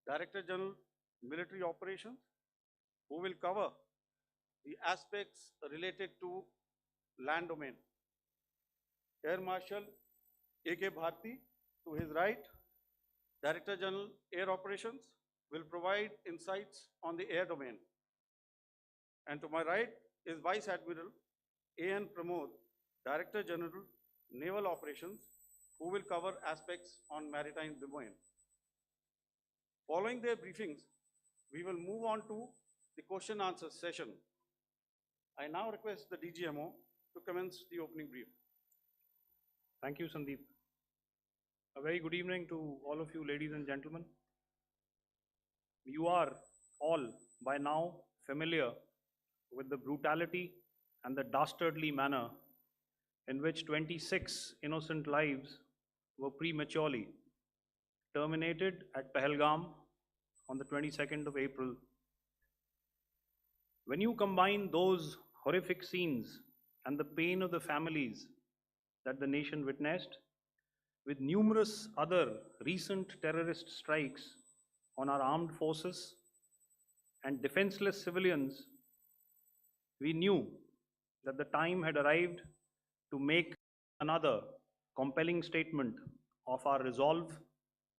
Director General, Military Operations, who will cover the aspects related to land domain. Air Marshal A.K. Bharti, to his right, Director General, Air Operations, will provide insights on the air domain. And to my right is Vice Admiral A.N. Pramod, Director General, Naval Operations, who will cover aspects on maritime domain. Following their briefings, we will move on to the question answer session. I now request the DGMO to commence the opening brief. Thank you, Sandeep. A very good evening to all of you, ladies and gentlemen. You are all by now familiar with the brutality and the dastardly manner in which 26 innocent lives were prematurely terminated at Pahalgam on the 22nd of April. When you combine those horrific scenes and the pain of the families that the nation witnessed with numerous other recent terrorist strikes on our armed forces and defenseless civilians, we knew that the time had arrived to make another compelling statement of our resolve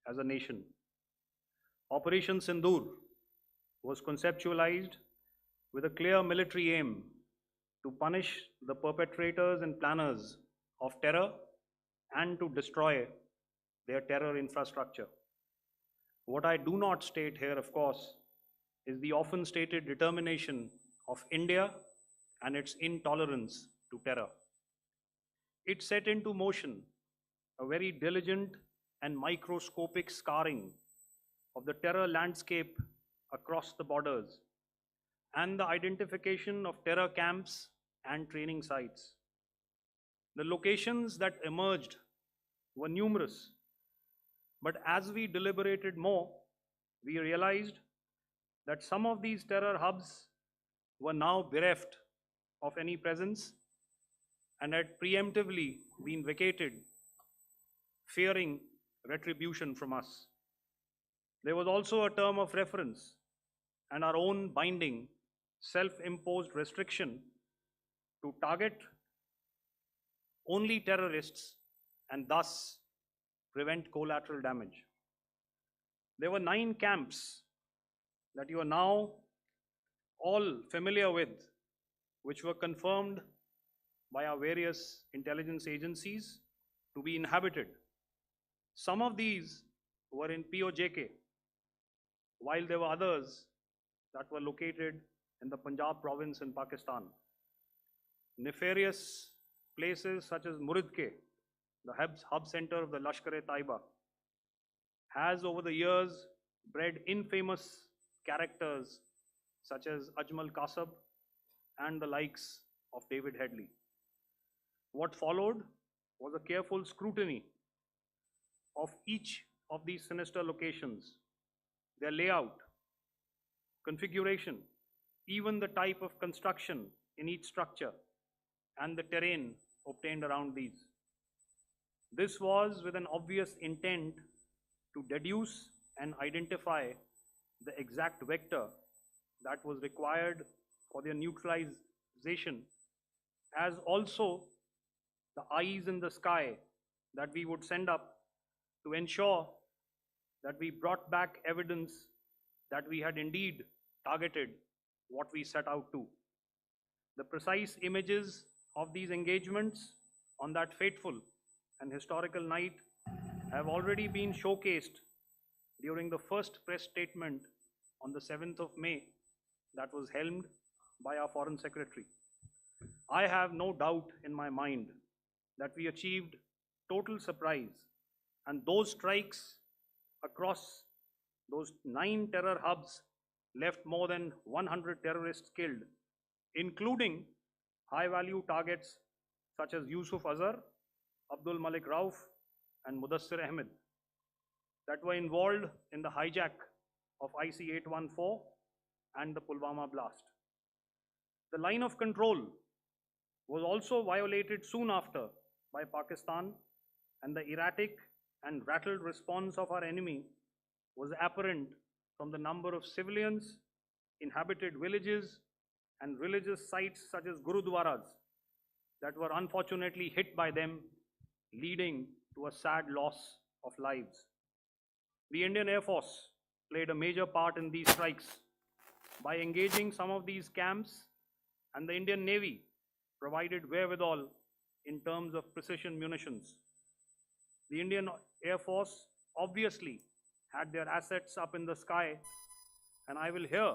as a nation. Operation Sindoor was conceptualized with a clear military aim to punish the perpetrators and planners of terror and to destroy their terror infrastructure. What I do not state here, of course, is the often stated determination of India and its intolerance to terror. It set into motion a very diligent and microscopic scarring of the terror landscape across the borders and the identification of terror camps and training sites. The locations that emerged were numerous, but as we deliberated more, we realized that some of these terror hubs were now bereft of any presence and had preemptively been vacated, fearing retribution from us. There was also a term of reference and our own binding, self-imposed restriction to target only terrorists and thus prevent collateral damage. There were 9 camps that you are now all familiar with, which were confirmed by our various intelligence agencies to be inhabited. Some of these were in POJK, while there were others that were located in the Punjab province in Pakistan. Nefarious places such as Muridke, the hub center of the Lashkar-e-Taiba, has over the years bred infamous characters such as Ajmal Kasab and the likes of David Headley. What followed was a careful scrutiny of each of these sinister locations, their layout, configuration, even the type of construction in each structure, and the terrain obtained around these. This was with an obvious intent to deduce and identify the exact vector that was required for their neutralization, as also the eyes in the sky that we would send up to ensure that we brought back evidence that we had indeed targeted what we set out to. The precise images of these engagements on that fateful and historical night have already been showcased during the first press statement on the 7th of May that was helmed by our Foreign Secretary. I have no doubt in my mind that we achieved total surprise, and those strikes across those 9 terror hubs left more than 100 terrorists killed, including high-value targets such as Yusuf Azhar, Abdul Malik Rauf, and Mudassir Ahmed that were involved in the hijack of IC-814 and the Pulwama blast. The line of control was also violated soon after by Pakistan, and the erratic and rattled response of our enemy was apparent from the number of civilians, inhabited villages, and religious sites such as Gurudwaras that were unfortunately hit by them, leading to a sad loss of lives. The Indian Air Force played a major part in these strikes by engaging some of these camps, and the Indian Navy provided wherewithal in terms of precision munitions. The Indian Air Force obviously had their assets up in the sky, and I will here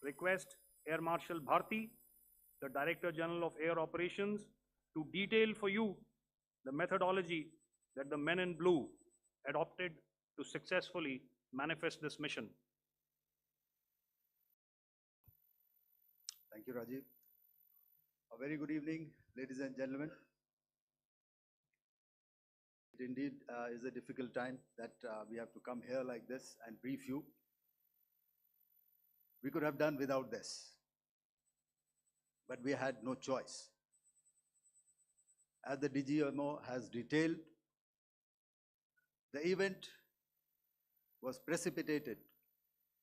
request Air Marshal Bharti, the Director General of Air Operations, to detail for you the methodology that the men in blue adopted to successfully manifest this mission. Thank you, Rajiv. A very good evening, ladies and gentlemen. It indeed is a difficult time that we have to come here like this and brief you. We could have done without this, but we had no choice. As the Dgmo has detailed, the event was precipitated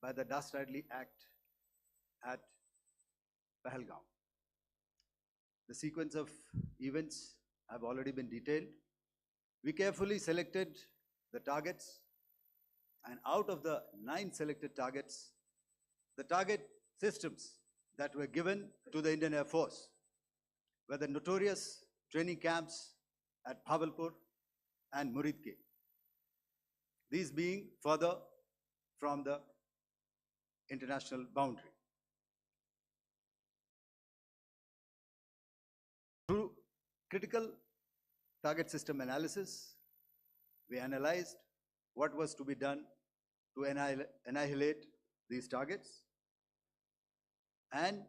by the dastardly act at Pahalgaon. The sequence of events have already been detailed. We carefully selected the targets, and out of the 9 selected targets, the target systems that were given to the Indian Air Force were the notorious training camps at Bhavalpur and Muridke, these being further from the international boundary. Through critical target system analysis, we analyzed what was to be done to annihilate these targets and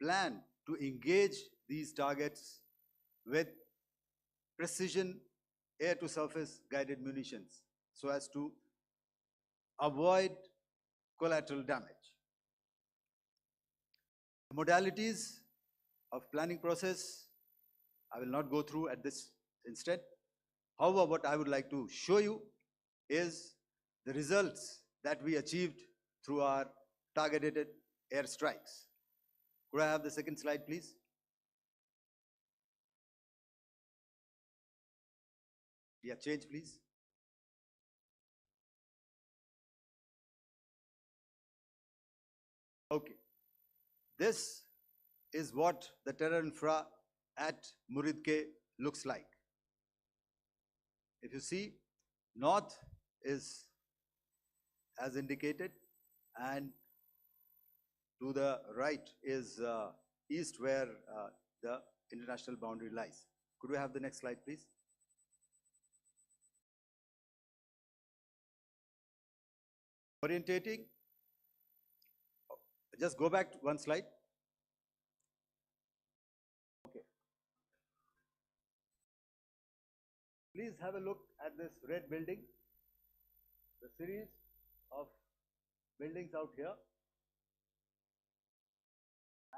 plan to engage these targets with precision air-to-surface guided munitions so as to avoid collateral damage. The modalities of planning process I will not go through at this instant. However, what I would like to show you is the results that we achieved through our targeted airstrikes. Could I have the second slide, please? Yeah, change, please. Okay. This is what the terror infra at Muridke looks like. If you see, north is as indicated, and to the right is east, where the international boundary lies. Could we have the next slide, please? Orientating. Just go back one slide. Okay. Please have a look at this red building, the series of buildings out here,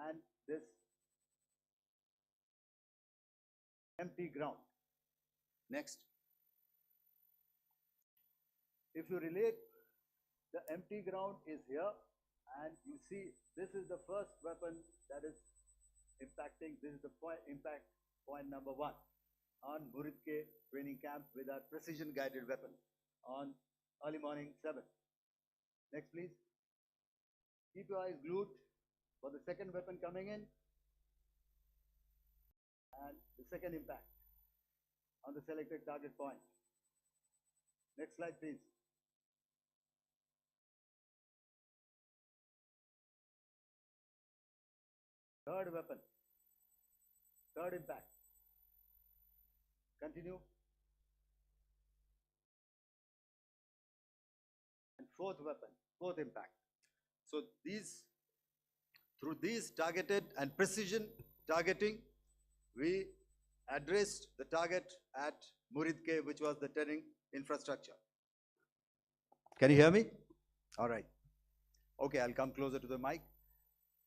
and this empty ground. Next. If you relate, the empty ground is here, and you see this is the first weapon that is impacting. This is the impact point number 1 on Muridke training camp with our precision guided weapon on early morning 7. Next, please. Keep your eyes glued for the second weapon coming in and the second impact on the selected target point. Next slide, please. Third weapon, third impact. Continue. And fourth weapon, fourth impact. So through these targeted and precision targeting, we addressed the target at Muridke, which was the terrain infrastructure. Can you hear me? All right. Okay, I'll come closer to the mic.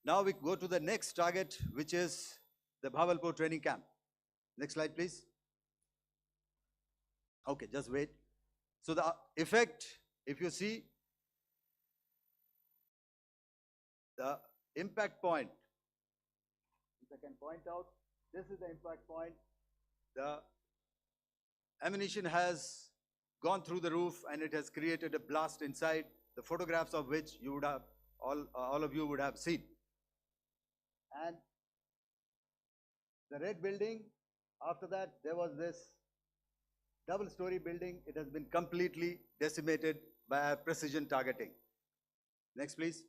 Now we go to the next target, which is the Bhavalpur training camp. Next slide, please. Okay, just wait. So the effect, if you see, the impact point, if I can point out, this is the impact point. The ammunition has gone through the roof and it has created a blast inside, the photographs of which you would have, all of you would have seen. And the red building, after that, there was this double-story building. It has been completely decimated by our precision targeting. Next, please.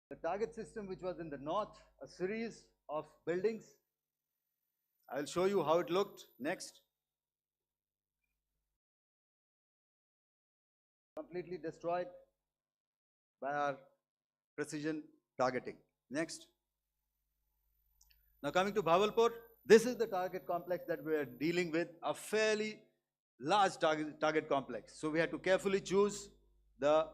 The target system, which was in the north, a series of buildings. I'll show you how it looked. Next. Completely destroyed by our precision targeting. Next. Now coming to Bhavalpur, this is the target complex that we are dealing with, a fairly large target complex. So we had to carefully choose the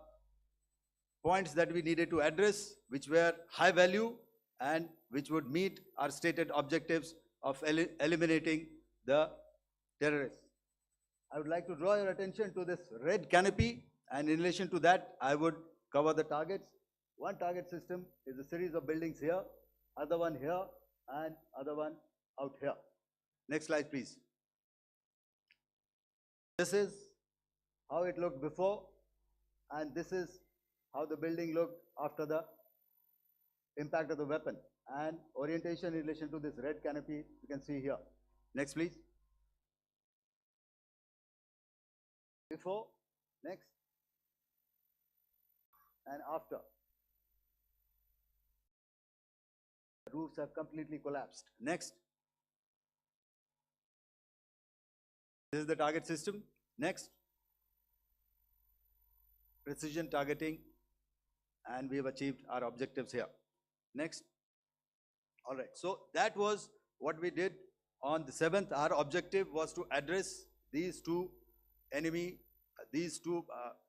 points that we needed to address, which were high value and which would meet our stated objectives of eliminating the terrorists. I would like to draw your attention to this red canopy, and in relation to that, I would cover the targets. One target system is a series of buildings here, other one here, and other one out here. Next slide, please. This is how it looked before, and this is how the building looked after the impact of the weapon. And orientation in relation to this red canopy, you can see here. Next, please. Before, next, and after. The roofs have completely collapsed. Next. This is the target system. Next. Precision targeting, and we have achieved our objectives here. Next. All right, so that was what we did on the 7th. Our objective was to address these two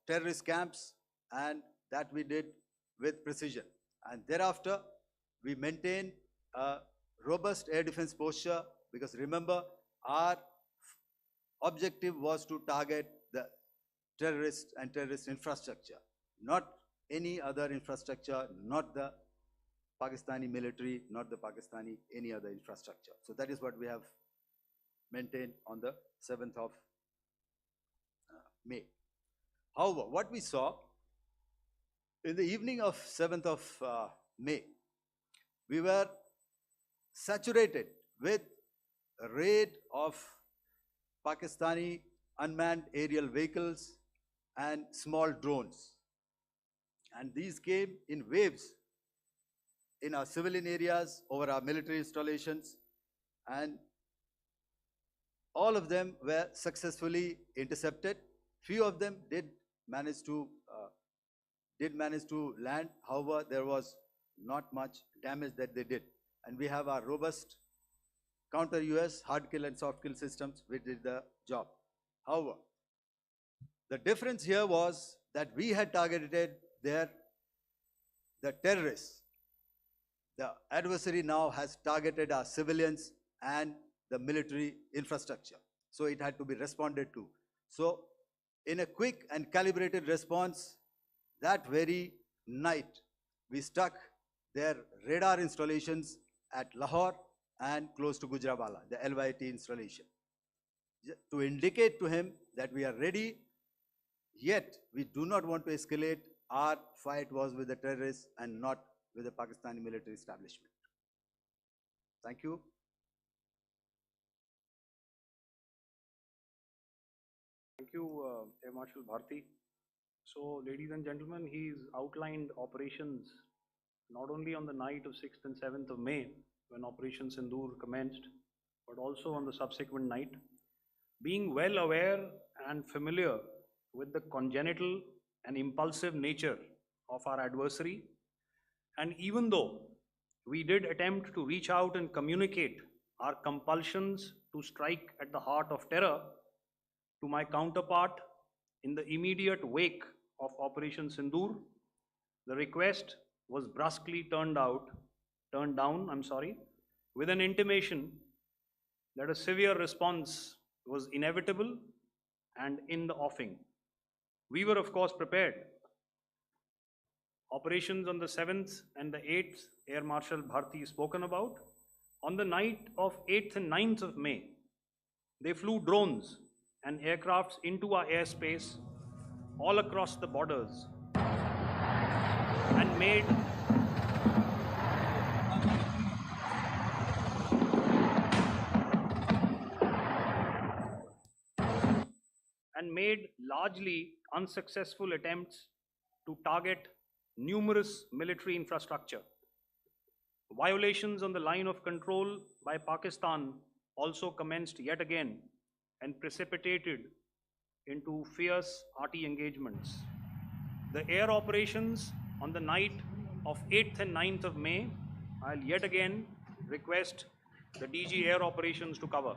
terrorist camps, and that we did with precision. And thereafter, we maintained a robust air defense posture, because remember, our objective was to target the terrorists and terrorist infrastructure, not any other infrastructure, not the Pakistani military, not the Pakistani any other infrastructure. So that is what we have maintained on the 7th of May. However, what we saw in the evening of 7th of May, we were saturated with a raid of Pakistani unmanned aerial vehicles and small drones. And these came in waves in our civilian areas, over our military installations, and all of them were successfully intercepted. Few of them did manage to land. However, there was not much damage that they did. And we have our robust counter-US hard kill and soft kill systems which did the job. However, the difference here was that we had targeted the terrorists. The adversary now has targeted our civilians and the military infrastructure. So it had to be responded to. So in a quick and calibrated response, that very night, we struck their radar installations at Lahore and close to Gujranwala, the LYT installation, to indicate to him that we are ready, yet we do not want to escalate. Our fight was with the terrorists and not with the Pakistani military establishment. Thank you. Thank you, Air Marshal Bharti. So, ladies and gentlemen, he's outlined operations not only on the night of 6th and 7th of May, when Operation Sindoor commenced, but also on the subsequent night. Being well aware and familiar with the congenital and impulsive nature of our adversary, and even though we did attempt to reach out and communicate our compulsions to strike at the heart of terror to my counterpart in the immediate wake of Operation Sindoor, the request was brusquely turned down, with an intimation that a severe response was inevitable and in the offing. We were, of course, prepared Operations on the 7th and the 8th, Air Marshal Bharti spoken about. On the night of 8th and 9th of May, they flew drones and aircrafts into our airspace all across the borders and made largely unsuccessful attempts to target numerous military infrastructure. Violations on the line of control by Pakistan also commenced yet again and precipitated into fierce RT engagements. The air operations on the night of 8th and 9th of May, I'll yet again request the DG Air Operations to cover.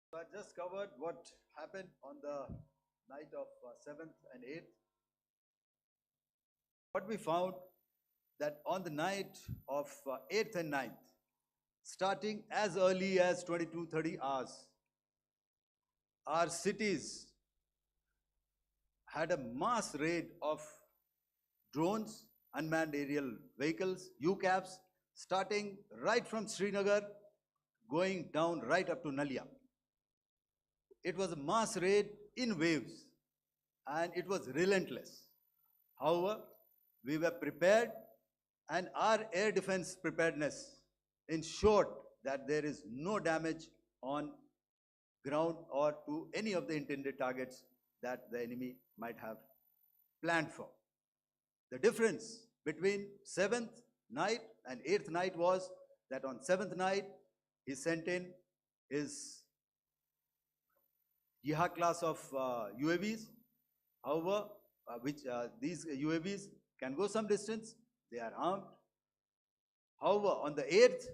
So I just covered what happened on the night of 7th and 8th. What we found that on the night of 8th and 9th, starting as early as 22:30 hours, our cities had a mass raid of drones, unmanned aerial vehicles, UCAVs, starting right from Srinagar, going down right up to Nalia. It was a mass raid in waves and it was relentless. However, we were prepared and our air defense preparedness ensured that there is no damage on ground or to any of the intended targets that the enemy might have planned for. The difference between 7th night and 8th night was that on 7th night, he sent in his Yeha class of UAVs. However, these UAVs can go some distance, they are armed. However, on the 8th,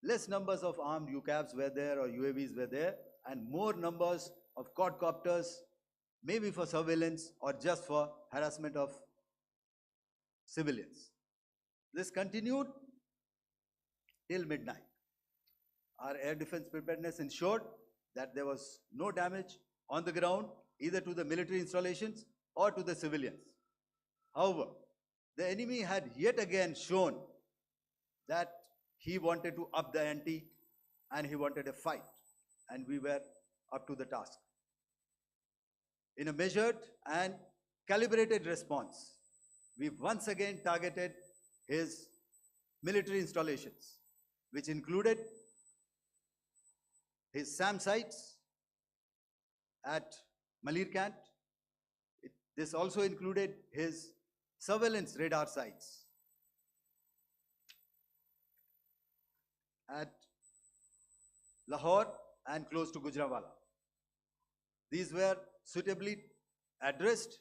less numbers of armed UCAVs were there or UAVs were there, and more numbers of quadcopters, maybe for surveillance or just for harassment of civilians. This continued till midnight. Our air defense preparedness ensured that there was no damage on the ground, either to the military installations or to the civilians. However, the enemy had yet again shown that he wanted to up the ante and he wanted a fight, and we were up to the task. In a measured and calibrated response, we once again targeted his military installations, which included his SAM sites at Malirkant. This also included his surveillance radar sites at Lahore and close to Gujranwala. These were suitably addressed,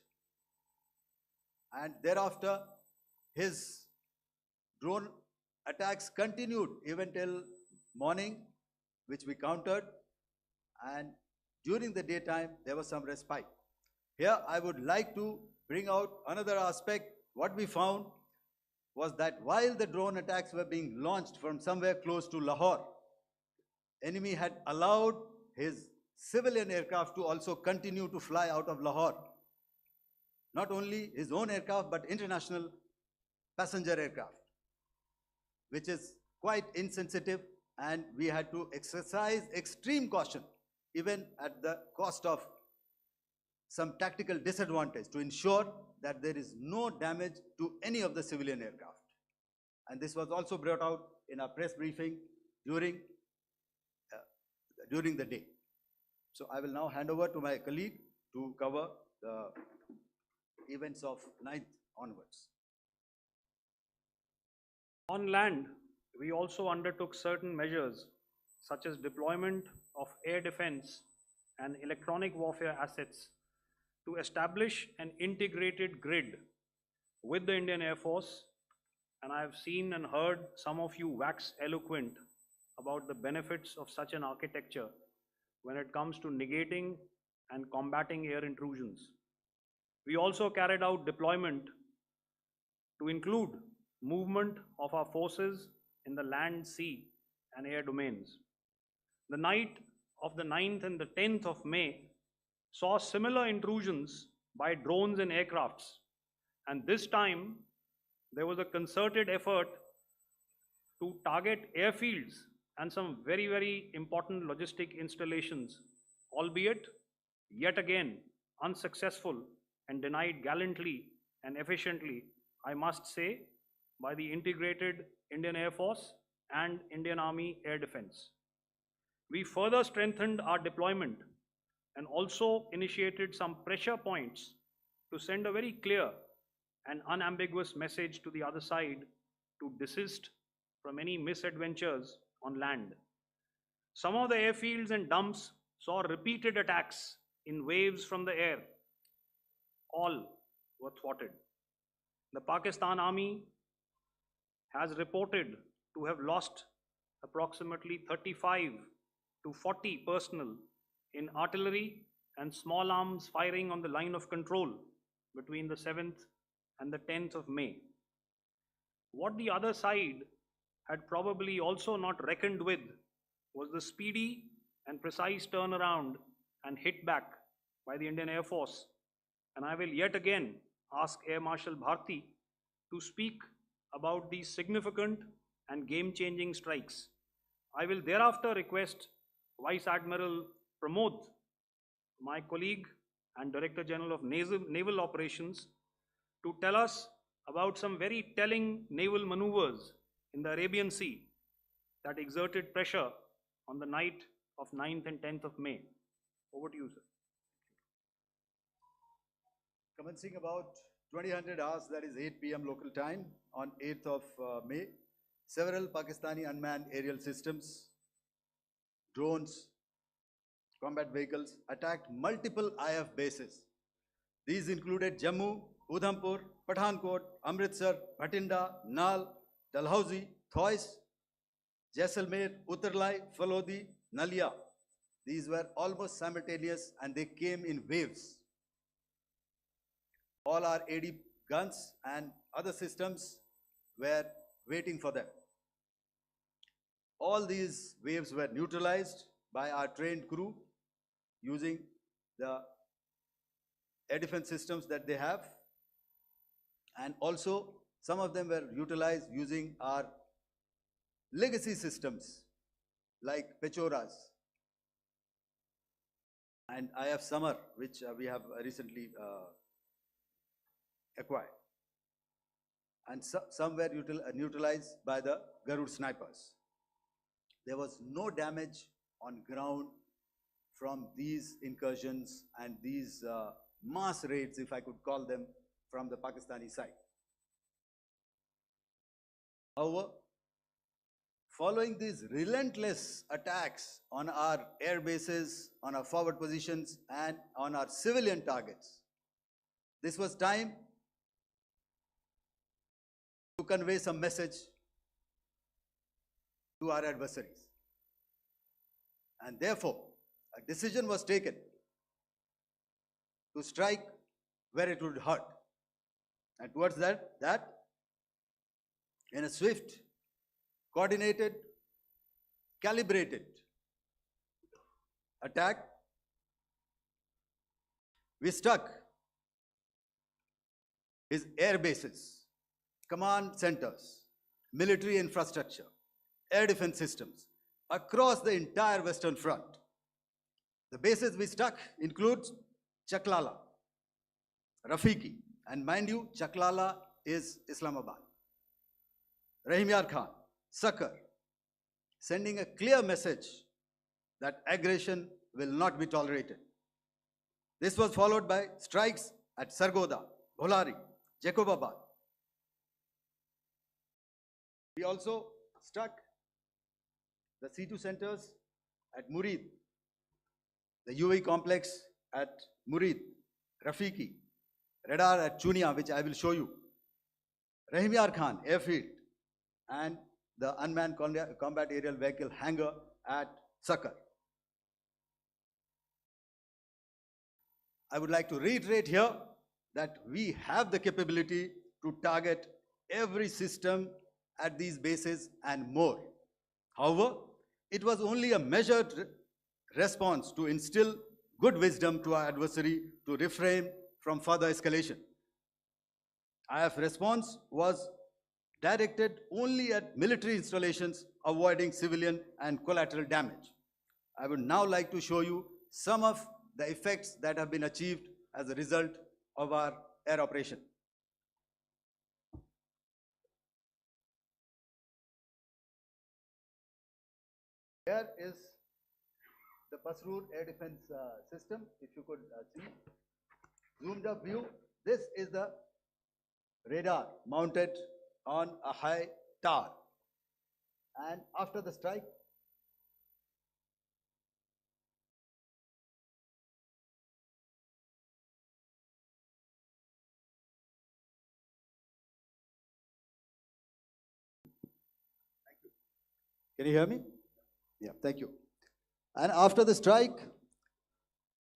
and thereafter his drone attacks continued even till morning, which we countered, and during the daytime there was some respite. Here I would like to bring out another aspect. What we found was that while the drone attacks were being launched from somewhere close to Lahore, enemy had allowed his civilian aircraft to also continue to fly out of Lahore. Not only his own aircraft, but international passenger aircraft, which is quite insensitive, and we had to exercise extreme caution, even at the cost of some tactical disadvantage, to ensure that there is no damage to any of the civilian aircraft. And this was also brought out in our press briefing during the day. So I will now hand over to my colleague to cover the events of 9th onwards. On land, we also undertook certain measures such as deployment of air defense and electronic warfare assets to establish an integrated grid with the Indian Air Force, and I have seen and heard some of you wax eloquent about the benefits of such an architecture when it comes to negating and combating air intrusions. We also carried out deployment to include movement of our forces in the land, sea, and air domains. the night of the 9th and the 10th of May saw similar intrusions by drones and aircrafts. And this time, there was a concerted effort to target airfields and some very, very important logistic installations, albeit yet again unsuccessful and denied gallantly and efficiently, I must say, by the integrated Indian Air Force and Indian Army Air Defense. We further strengthened our deployment and also initiated some pressure points to send a very clear and unambiguous message to the other side to desist from any misadventures on land. Some of the airfields and dumps saw repeated attacks in waves from the air. All were thwarted. The Pakistan Army has reported to have lost approximately 35 to 40 personnel in artillery and small arms firing on the line of control between the 7th and the 10th of May. What the other side had probably also not reckoned with was the speedy and precise turnaround and hit back by the Indian Air Force. And I will yet again ask Air Marshal Bharti to speak about these significant and game-changing strikes. I will thereafter request Vice Admiral Pramod, my colleague and Director General of Naval Operations, to tell us about some very telling naval maneuvers in the Arabian Sea that exerted pressure on the night of 9th and 10th of May. Over to you, sir. Commencing about 2000 hours, that is 8 p.m. local time, on 8th of May, several Pakistani unmanned aerial systems, drones, combat vehicles attacked multiple IF bases. These included Jammu, Udhampur, Pathankot, Amritsar, Bhatinda, Nal, Dalhousie, Thois, Jaisalmer, Uttarlai, Falodi, Nalia. These were almost simultaneous and they came in waves. All our AD guns and other systems were waiting for them. All these waves were neutralized by our trained crew using the air defense systems that they have, and also some of them were utilized using our legacy systems like Pechoras and IF Summer, which we have recently acquired. And some were neutralized by the Garud snipers. There was no damage on ground from these incursions and these mass raids, if I could call them, from the Pakistani side. However, following these relentless attacks on our air bases, on our forward positions, and on our civilian targets, this was time to convey some message to our adversaries. And therefore, a decision was taken to strike where it would hurt. And towards that, in a swift, coordinated, calibrated attack, we struck his air bases, command centers, military infrastructure, air defense systems across the entire Western Front. The bases we struck include Chaklala, Rafiki, and mind you, Chaklala is Islamabad, Rahim Yar Khan, Sakar, sending a clear message that aggression will not be tolerated. This was followed by strikes at Sargoda, Bholari, Jacobabad. We also struck the C2 centers at Murid, the UAE complex at Murid, Rafiki, radar at Chunia, which I will show you, Rahim Yar Khan airfield, and the unmanned combat aerial vehicle hangar at Sakar. I would like to reiterate here that we have the capability to target every system at these bases and more. However, it was only a measured response to instill good wisdom to our adversary to refrain from further escalation. IF response was directed only at military installations, avoiding civilian and collateral damage. I would now like to show you some of the effects that have been achieved as a result of our air operation. Here is the Pasroor air defense system. If you could see, zoomed up view. This is the radar mounted on a high tower. And after the strike, can you hear me? Yeah, thank you. And after the strike,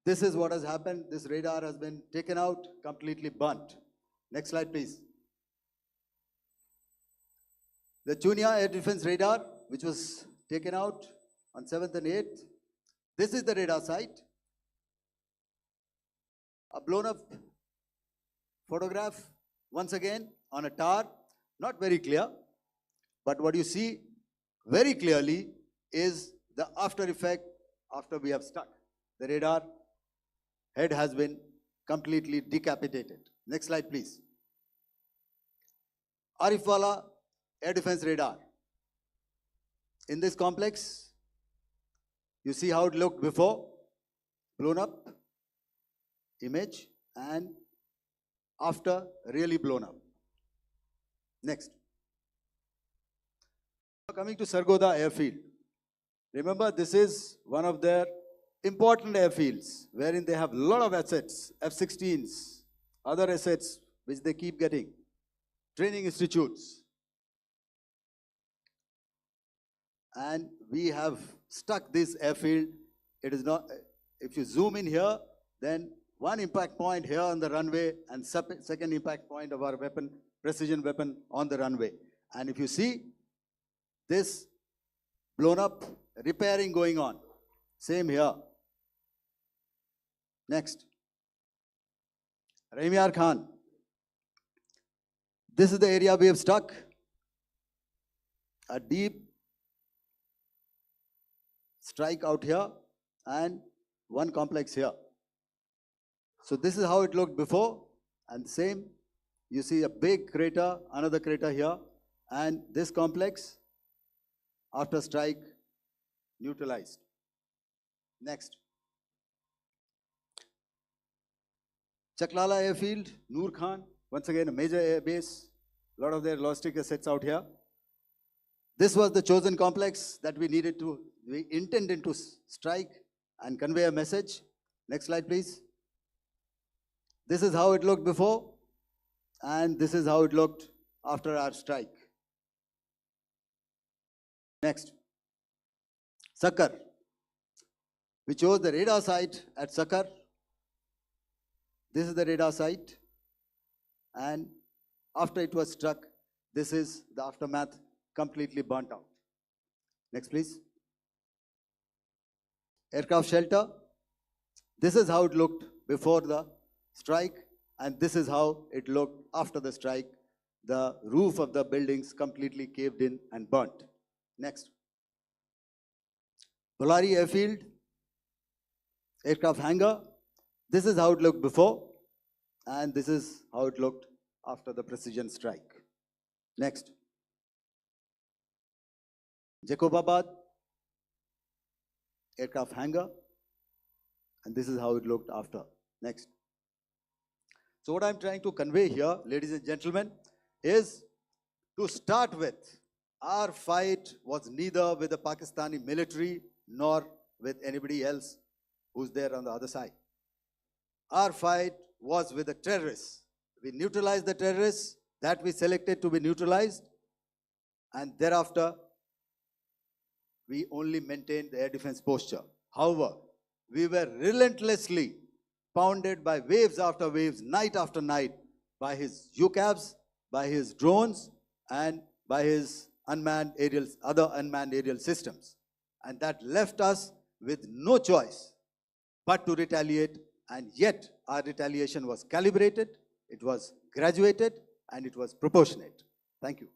this is what has happened. This radar has been taken out, completely burnt. Next slide, please. The Chunia air defense radar, which was taken out on 7th and 8th. This is the radar site. A blown up photograph, once again, on a tower. Not very clear, but what you see very clearly is the after effect after we have stuck. The radar head has been completely decapitated. Next slide, please. Arifwala air defense radar. In this complex, you see how it looked before, blown up image, and after really blown up. Next. Coming to Sargodha airfield. Remember, this is one of their important airfields wherein they have a lot of assets, F-16s, other assets which they keep getting, training institutes. And we have stuck this airfield. It is not, if you zoom in here, then one impact point here on the runway and second impact point of our weapon, precision weapon on the runway. And if you see, this blown up, repairing going on. Same here. Next. Rahimyar Khan. This is the area we have stuck. A deep strike out here and one complex here. So this is how it looked before, and same. You see a big crater, another crater here, and this complex after strike neutralized. Next. Chaklala airfield, Noor Khan, once again a major air base, a lot of their logistic assets out here. This was the chosen complex that we intended to strike and convey a message. Next slide, please. This is how it looked before, and this is how it looked after our strike. Next. Sakar. We chose the radar site at Sakar. This is the radar site. And after it was struck, this is the aftermath, completely burnt out. Next, please. Aircraft shelter. This is how it looked before the strike, and this is how it looked after the strike. The roof of the buildings completely caved in and burnt. Next. Bolari airfield, aircraft hangar. This is how it looked before, and this is how it looked after the precision strike. Next. Jacobabad, aircraft hangar, and this is how it looked after. Next. So what I'm trying to convey here, ladies and gentlemen, is to start with, our fight was neither with the Pakistani military nor with anybody else who's there on the other side. Our fight was with the terrorists. We neutralized the terrorists that we selected to be neutralized, and thereafter, we only maintained the air defense posture. However, we were relentlessly pounded by waves after waves, night after night, by his UCAVs, by his drones, and by his other unmanned aerial systems. and that left us with no choice but to retaliate, and yet our retaliation was calibrated, it was graduated, and it was proportionate. Thank you.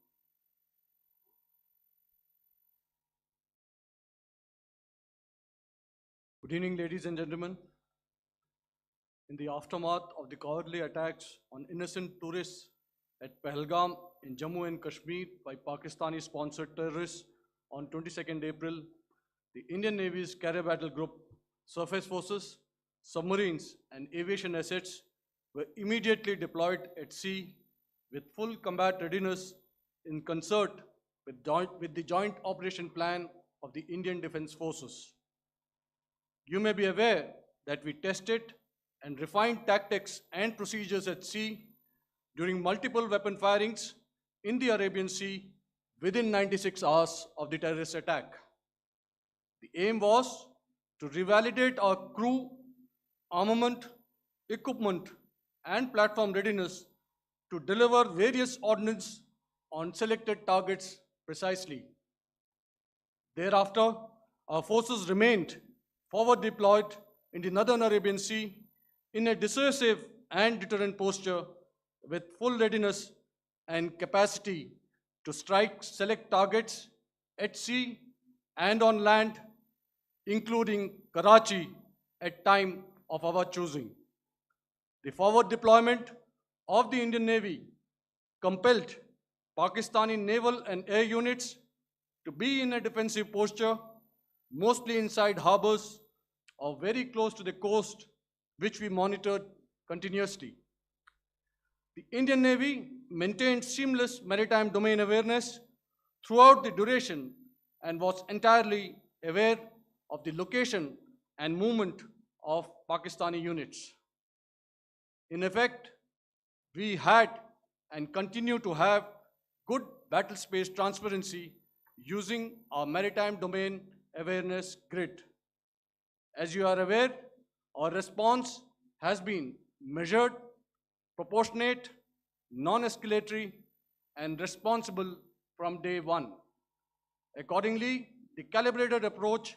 Good evening, ladies and gentlemen. In the aftermath of the cowardly attacks on innocent tourists at Pahalgam in Jammu and Kashmir by Pakistani-sponsored terrorists on 22nd April, the Indian Navy's Carrier Battle Group, surface forces, submarines, and aviation assets were immediately deployed at sea with full combat readiness in concert with the Joint Operation Plan of the Indian Defence Forces. You may be aware that we tested and refined tactics and procedures at sea during multiple weapon firings in the Arabian Sea within 96 hours of the terrorist attack. The aim was to revalidate our crew, armament, equipment, and platform readiness to deliver various ordnance on selected targets precisely. Thereafter, our forces remained forward deployed in the Northern Arabian Sea in a dissuasive and deterrent posture with full readiness and capacity to strike select targets at sea and on land, including Karachi at time of our choosing. The forward deployment of the Indian Navy compelled Pakistani naval and air units to be in a defensive posture, mostly inside harbors or very close to the coast, which we monitored continuously. The Indian Navy maintained seamless maritime domain awareness throughout the duration and was entirely aware of the location and movement of Pakistani units. In effect, we had and continue to have good battle space transparency using our maritime domain awareness grid. As you are aware, our response has been measured, proportionate, non-escalatory, and responsible from day one. Accordingly, the calibrated approach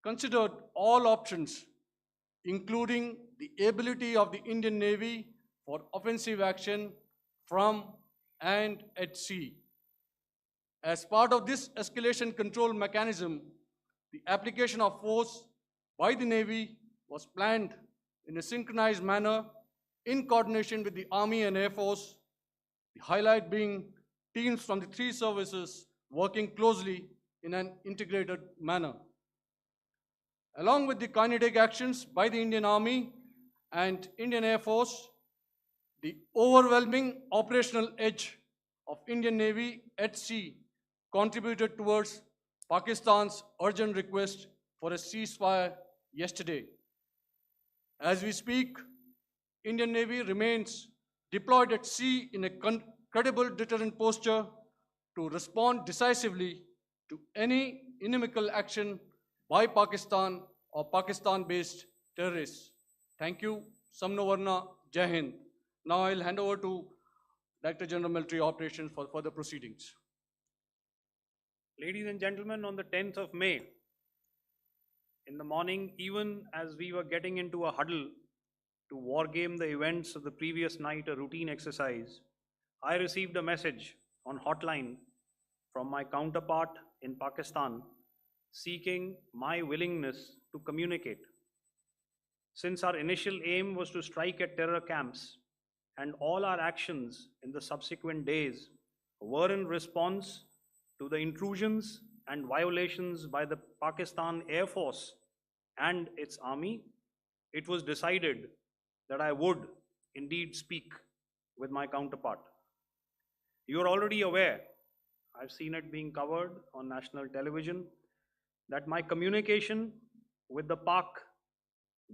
considered all options, including the ability of the Indian Navy for offensive action from and at sea. As part of this escalation control mechanism, the application of force by the Navy was planned in a synchronized manner in coordination with the Army and Air Force, the highlight being teams from the three services working closely in an integrated manner. Along with the kinetic actions by the Indian Army and Indian Air Force, the overwhelming operational edge of Indian Navy at sea contributed towards Pakistan's urgent request for a ceasefire yesterday. As we speak, Indian Navy remains deployed at sea in a credible deterrent posture to respond decisively to any inimical action by Pakistan or Pakistan-based terrorists. Thank you. Samno Varna, Jai Hind. Now I'll hand over to Director General Military Operations for further proceedings. Ladies and gentlemen, on the 10th of May, in the morning, even as we were getting into a huddle to wargame the events of the previous night, a routine exercise, I received a message on hotline from my counterpart in Pakistan seeking my willingness to communicate. Since our initial aim was to strike at terror camps, and all our actions in the subsequent days were in response to the intrusions and violations by the Pakistan Air Force and its army, it was decided that I would indeed speak with my counterpart. You are already aware, I've seen it being covered on national television, that my communication with the Pak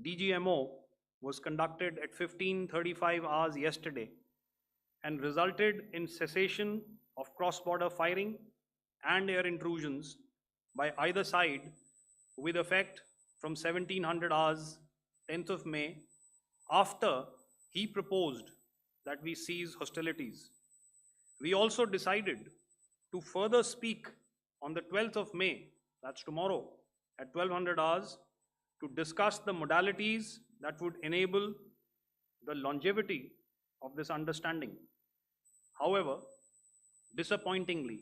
Dgmo was conducted at 15:35 hours yesterday and resulted in cessation of cross-border firing and air intrusions by either side with effect from 1700 hours 10th of May, after he proposed that we cease hostilities. We also decided to further speak on the 12th of May, that's tomorrow, at 1200 hours to discuss the modalities that would enable the longevity of this understanding. However, disappointingly,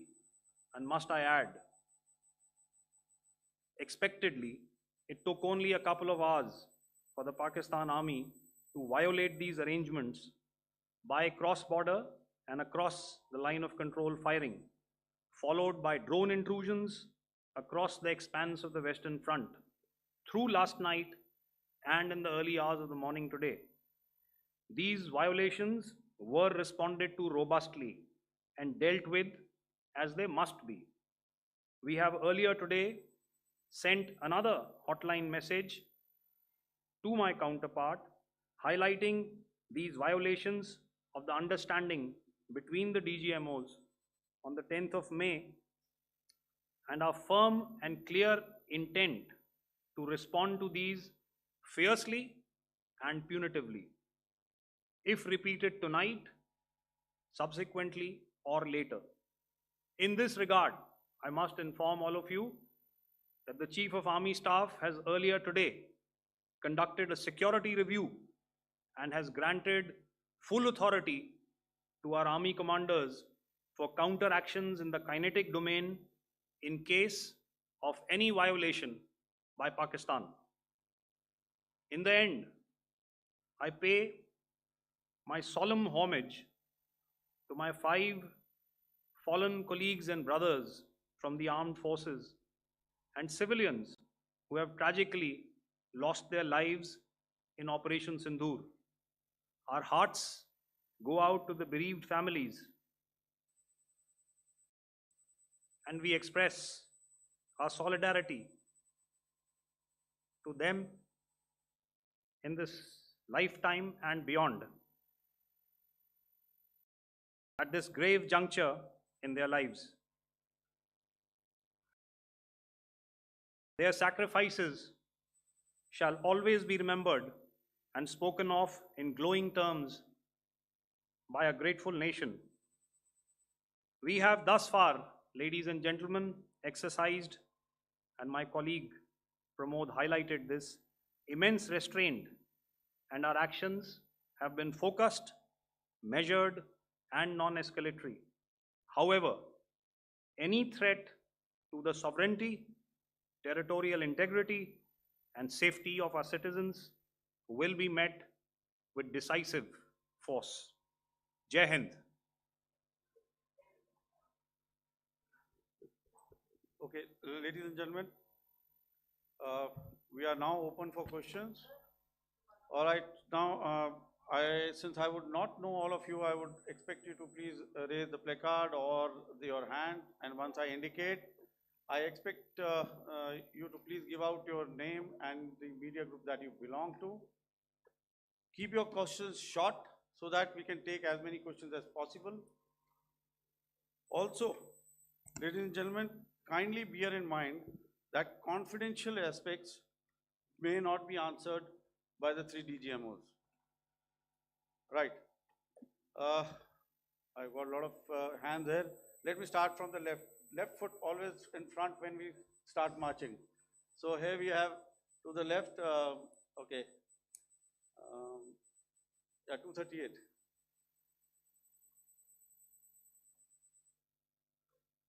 and must I add, expectedly, it took only a couple of hours for the Pakistan Army to violate these arrangements by cross-border and across the line of control firing, followed by drone intrusions across the expanse of the Western Front through last night and in the early hours of the morning today. These violations were responded to robustly and dealt with as they must be. We have earlier today sent another hotline message to my counterpart highlighting these violations of the understanding between the DGMOs on the 10th of May and our firm and clear intent to respond to these fiercely and punitively, if repeated tonight, subsequently, or later. In this regard, I must inform all of you that the Chief of Army Staff has earlier today conducted a security review and has granted full authority to our Army commanders for counter actions in the kinetic domain in case of any violation by Pakistan. In the end, I pay my solemn homage to my 5 fallen colleagues and brothers from the armed forces and civilians who have tragically lost their lives in Operation Sindoor. Our hearts go out to the bereaved families, and we express our solidarity to them in this lifetime and beyond, at this grave juncture in their lives. Their sacrifices shall always be remembered and spoken of in glowing terms by a grateful nation. We have thus far, ladies and gentlemen, exercised, and my colleague Pramod highlighted this, immense restraint, and our actions have been focused, measured, and non-escalatory. However, any threat to the sovereignty, territorial integrity, and safety of our citizens will be met with decisive force. Jai Hind. Okay, ladies and gentlemen, we are now open for questions. All right, now since I would not know all of you, I would expect you to please raise the placard or your hand, and once I indicate, I expect you to please give out your name and the media group that you belong to. Keep your questions short so that we can take as many questions as possible. Also, ladies and gentlemen, kindly bear in mind that confidential aspects may not be answered by the 3 DGMOs. Right. I've got a lot of hands there. Let me start from the left. Left foot always in front when we start marching. So here we have to the left, okay, yeah, 238.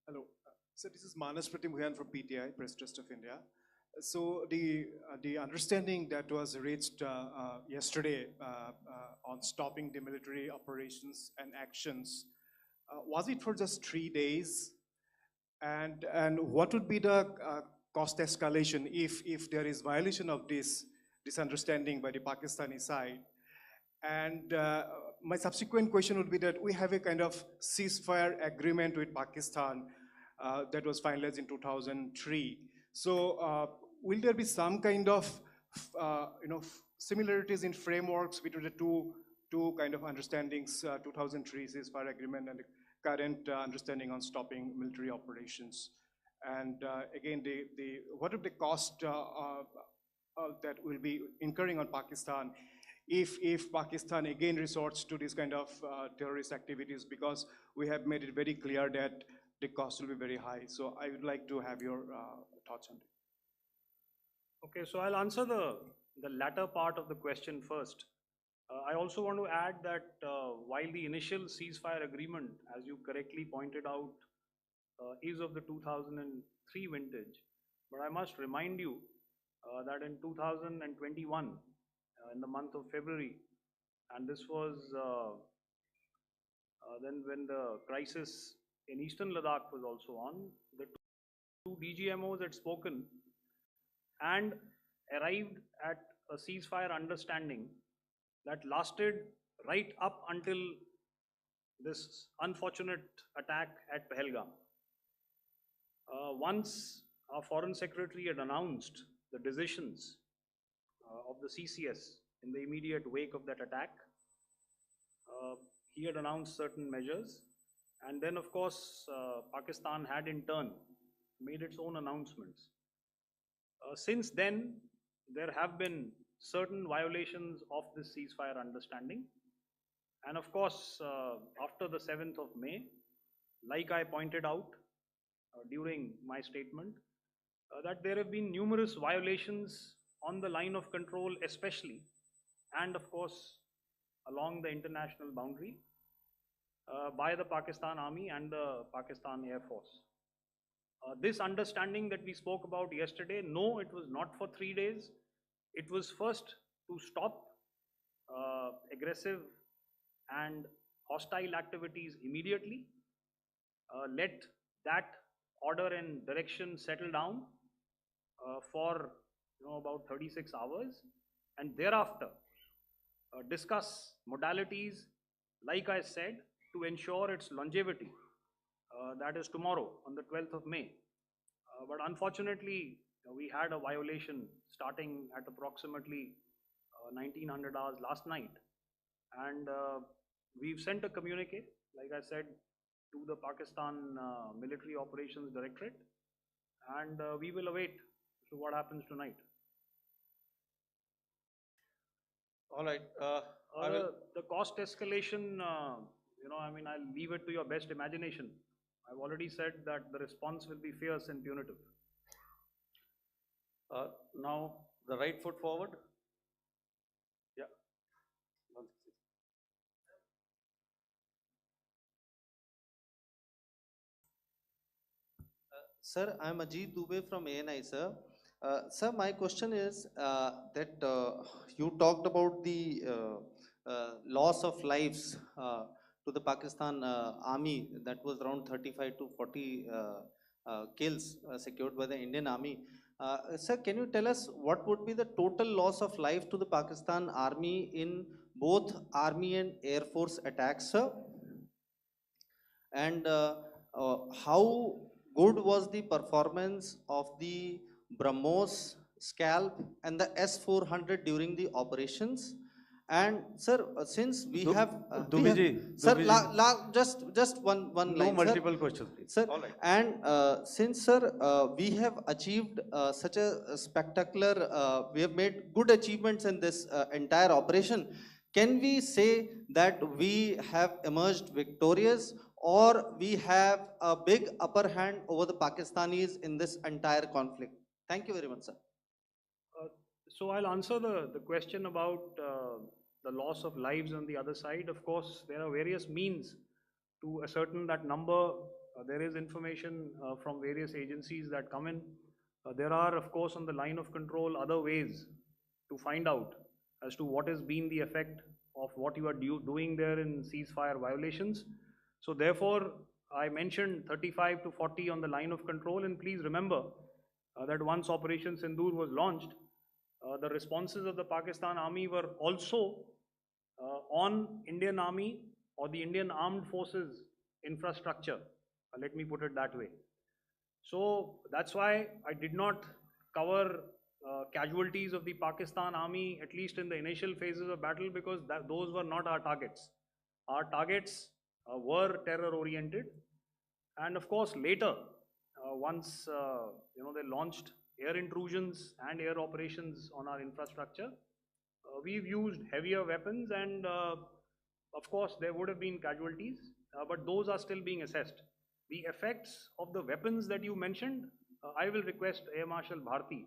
Hello. So this is Manas Pratimhuyan from PTI, Press Trust of India. So the understanding that was reached yesterday on stopping the military operations and actions, was it for just 3 days? And what would be the cost escalation if there is violation of this understanding by the Pakistani side? And my subsequent question would be that we have a kind of ceasefire agreement with Pakistan that was finalized in 2003. So will there be some kind of similarities in frameworks between the two kind of understandings, 2003 ceasefire agreement and the current understanding on stopping military operations? And again, what are the cost that will be incurring on Pakistan if Pakistan again resorts to this kind of terrorist activities, because we have made it very clear that the cost will be very high. So I would like to have your thoughts on it. Okay, so I'll answer the latter part of the question first. I also want to add that while the initial ceasefire agreement, as you correctly pointed out, is of the 2003 vintage, but I must remind you that in 2021, in the month of February, and this was then when the crisis in eastern Ladakh was also on, the two DGMOs had spoken and arrived at a ceasefire understanding that lasted right up until this unfortunate attack at Pahalgam. Once our Foreign Secretary had announced the decisions of the CCS in the immediate wake of that attack, he had announced certain measures, and then of course Pakistan had in turn made its own announcements. Since then, there have been certain violations of this ceasefire understanding. And of course, after the 7th of May, like I pointed out during my statement, that there have been numerous violations on the line of control, especially, and of course, along the international boundary by the Pakistan Army and the Pakistan Air Force. This understanding that we spoke about yesterday, no, it was not for 3 days. It was first to stop aggressive and hostile activities immediately, let that order and direction settle down for about 36 hours, and thereafter discuss modalities, like I said, to ensure its longevity. That is tomorrow on the 12th of May. But unfortunately, we had a violation starting at approximately 1900 hours last night. And we've sent a communique, like I said, to the Pakistan Military Operations Directorate. And we will await to what happens tonight. All right. I will. The cost escalation, I'll leave it to your best imagination. I've already said that the response will be fierce and punitive. Now, the right foot forward. Yeah. Sir, I'm Ajit Dubey from ANI, sir. Sir, my question is that you talked about the loss of lives to the Pakistan army, that was around 35 to 40 kills secured by the Indian army. Sir, can you tell us what would be the total loss of life to the Pakistan army in both army and air force attacks, sir? And how good was the performance of the BrahMos, Scalp and the S-400 during the operations? And sir, since we have sir, just one No line, multiple sir. questions, please. Sir, All right. and since sir, we have achieved such a spectacular, we have made good achievements in this entire operation. Can we say that we have emerged victorious, or we have a big upper hand over the Pakistanis in this entire conflict? Thank you very much, sir. So I'll answer the question about the loss of lives on the other side. Of course, there are various means to ascertain that number. There is information from various agencies that come in. There are, of course, on the line of control, other ways to find out as to what has been the effect of what you are doing there in ceasefire violations. So therefore, I mentioned 35 to 40 on the line of control, and please remember that once Operation Sindoor was launched, the responses of the Pakistan Army were also on Indian Army or the Indian Armed Forces infrastructure. Let me put it that way. So that's why I did not cover casualties of the Pakistan Army, at least in the initial phases of battle, because those were not our targets. Our targets were terror oriented. And of course, later, once they launched air intrusions and air operations on our infrastructure, we've used heavier weapons, and of course there would have been casualties, but those are still being assessed. The effects of the weapons that you mentioned, I will request Air Marshal Bharti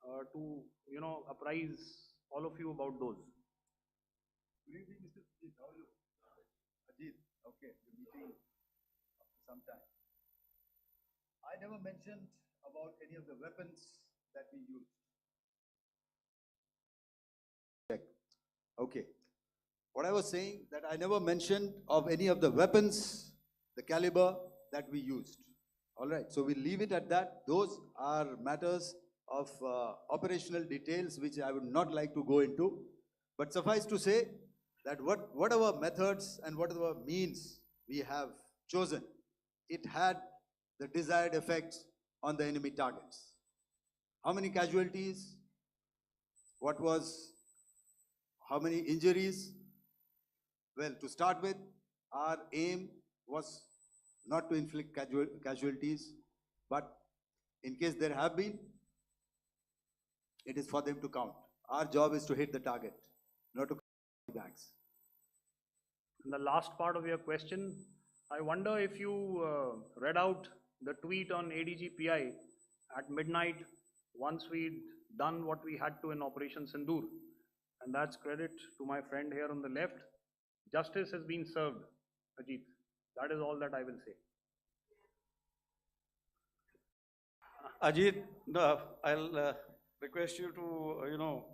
to, apprise all of you about those. Good evening, Mr. Ajit. How are you? Ajit, okay, the meeting after some time. I never mentioned about any of the weapons that we used. Check. Okay. What I was saying that I never mentioned of any of the weapons, the caliber that we used. All right, so we leave it at that. Those are matters of operational details which I would not like to go into. But suffice to say that whatever methods and whatever means we have chosen, it had the desired effects on the enemy targets. How many casualties? How many injuries? Well, to start with, our aim was not to inflict casualties, but in case there have been, it is for them to count. Our job is to hit the target, not to count bags. And the last part of your question, I wonder if you read out the tweet on ADGPI at midnight once we'd done what we had to in Operation Sindoor. And that's credit to my friend here on the left. Justice has been served, Ajit. That is all that I will say. Ajit, no, I'll request you to,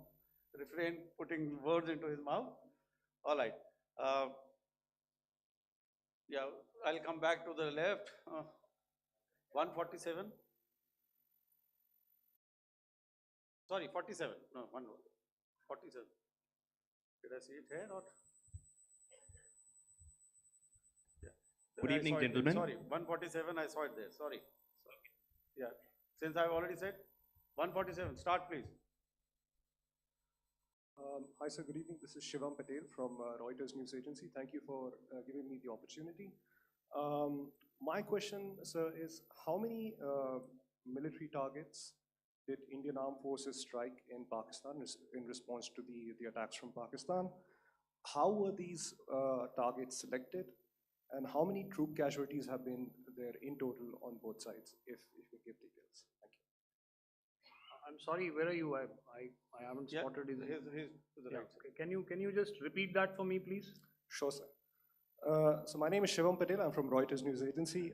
refrain putting words into his mouth. All right. Yeah, I'll come back to the left. 147. Sorry, 47. No, 47. Did I see it here or? Yeah. Good I evening, saw it there. gentlemen. Sorry, 147, I saw it there. Sorry. Yeah, since I've already said 147, start please. Hi, sir. Good evening. This is Shivam Patel from Reuters News Agency. Thank you for giving me the opportunity. My question, sir, is how many military targets did Indian Armed Forces strike in Pakistan in response to the attacks from Pakistan? How were these targets selected? And how many troop casualties have been there in total on both sides, if you give details? Thank you. I'm sorry, where are you? I haven't Yeah, spotted his. he's to the Yeah, right. okay. Can you just repeat that for me, please? Sure, sir. So my name is Shivam Patel. I'm from Reuters News Agency.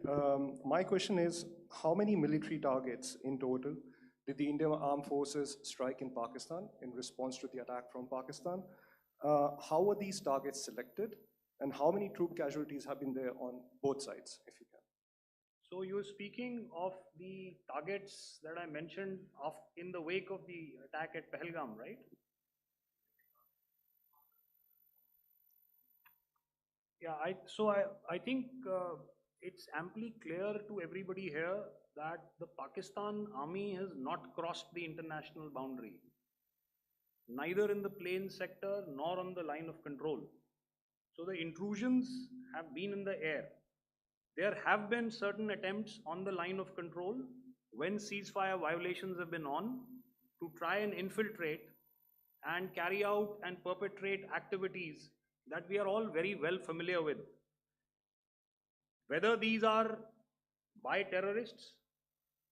My question is, how many military targets in total did the Indian Armed Forces strike in Pakistan in response to the attack from Pakistan? How were these targets selected? And how many troop casualties have been there on both sides, if you can? So you're speaking of the targets that I mentioned in the wake of the attack at Pahalgam, right? Yeah, I think it's amply clear to everybody here that the Pakistan army has not crossed the international boundary, neither in the plain sector nor on the line of control. So the intrusions have been in the air. There have been certain attempts on the line of control when ceasefire violations have been on to try and infiltrate and carry out and perpetrate activities that we are all very well familiar with. Whether these are by terrorists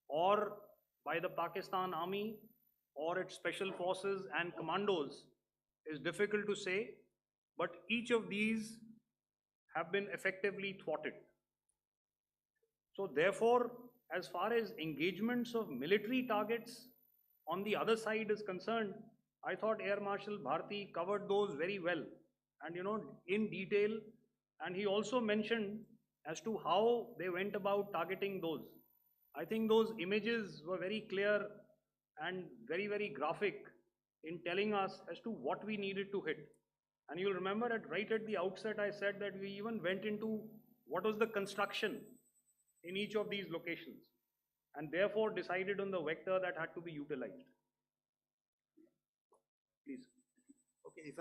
or by the Pakistan army or its special forces and commandos is difficult to say, but each of these have been effectively thwarted. So therefore, as far as engagements of military targets on the other side is concerned, I thought Air Marshal Bharti covered those very well and in detail, and he also mentioned as to how they went about targeting those. I think those images were very clear and very, very graphic in telling us as to what we needed to hit. And you'll remember right at the outset, I said that we even went into what was the construction in each of these locations, and therefore decided on the vector that had to be utilized. Please. Okay, if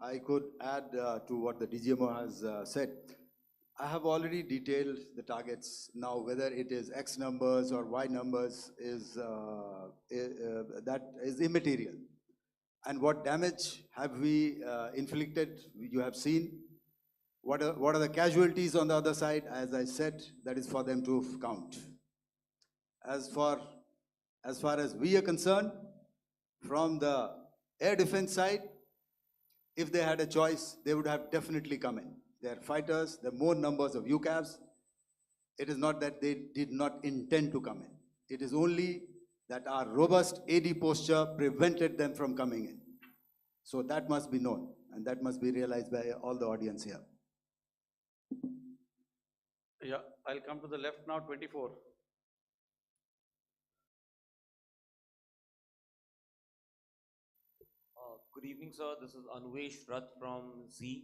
I could add to what the DGMO has said, I have already detailed the targets. Now, whether it is X numbers or Y numbers that is immaterial. And what damage have we inflicted? You have seen. What are the casualties on the other side? As I said, that is for them to count. As for as far as we are concerned, from the air defense side, if they had a choice, they would have definitely come in. They are fighters, there are more numbers of UCAVs. It is not that they did not intend to come in. It is only that our robust AD posture prevented them from coming in. So that must be known, and that must be realized by all the audience here. Yeah, I'll come to the left now, 24. Good evening, sir. This is Anvesh Rath from Z.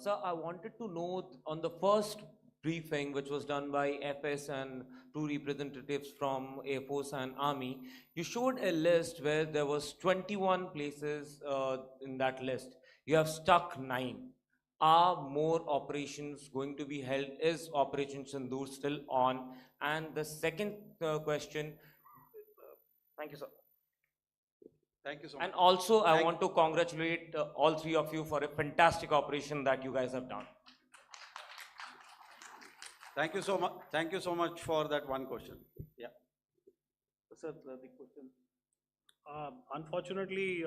Sir, I wanted to know on the first briefing, which was done by FS and two representatives from Air Force and Army, you showed a list where there was 21 places in that list. You have stuck 9. Are more operations going to be held? Is Operation Sindoor still on? And the second question, thank you, sir. Thank you so much. And also, I want to congratulate all three of you for a fantastic operation that you guys have done. Thank you so much. Thank you so much for that one question. Yeah. Sir, the question. Unfortunately,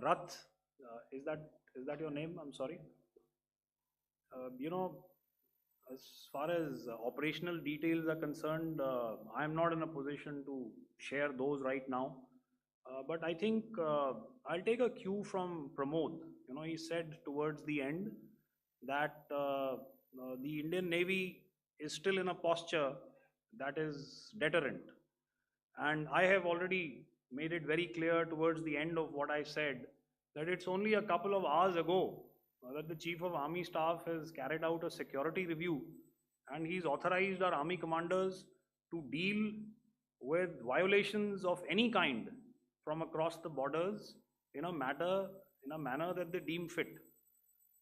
Rath, is that your name? I'm sorry. You know, as far as operational details are concerned, I'm not in a position to share those right now. But I think I'll take a cue from Pramod. You know, he said towards the end that the Indian Navy is still in a posture that is deterrent. And I have already made it very clear towards the end of what I said that it's only a couple of hours ago that the Chief of Army Staff has carried out a security review, and he's authorized our Army commanders to deal with violations of any kind from across the borders in a manner that they deem fit.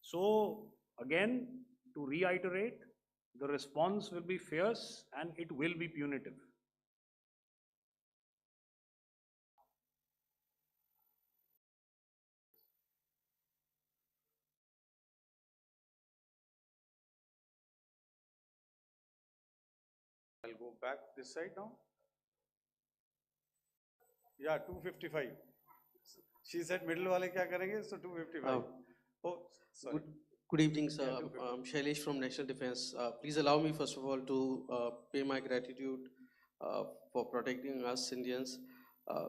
So again, to reiterate, the response will be fierce and it will be punitive. I'll go back this side now. Yeah, 255. She said middle wale kya karenge? So 255. Oh, sorry. Good evening, sir. Yeah, 255. I'm Shailesh from National Defense. Please allow me, first of all, to pay my gratitude for protecting us Indians.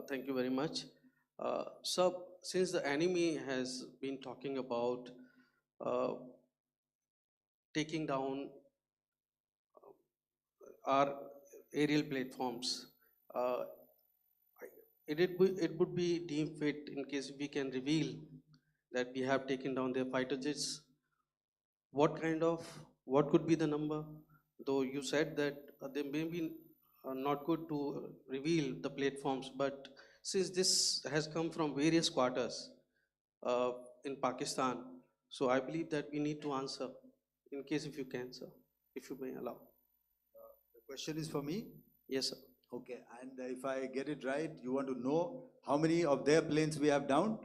Thank you very much. Sir, since the enemy has been talking about taking down our aerial platforms, it would be deemed fit in case we can reveal that we have taken down their fighter jets. What could be the number? Though you said that they may be not good to reveal the platforms, but since this has come from various quarters in Pakistan, so I believe that we need to answer, in case if you can, sir, if you may allow. The question is for me? Yes, sir. Okay, and if I get it right, you want to know how many of their planes we have downed?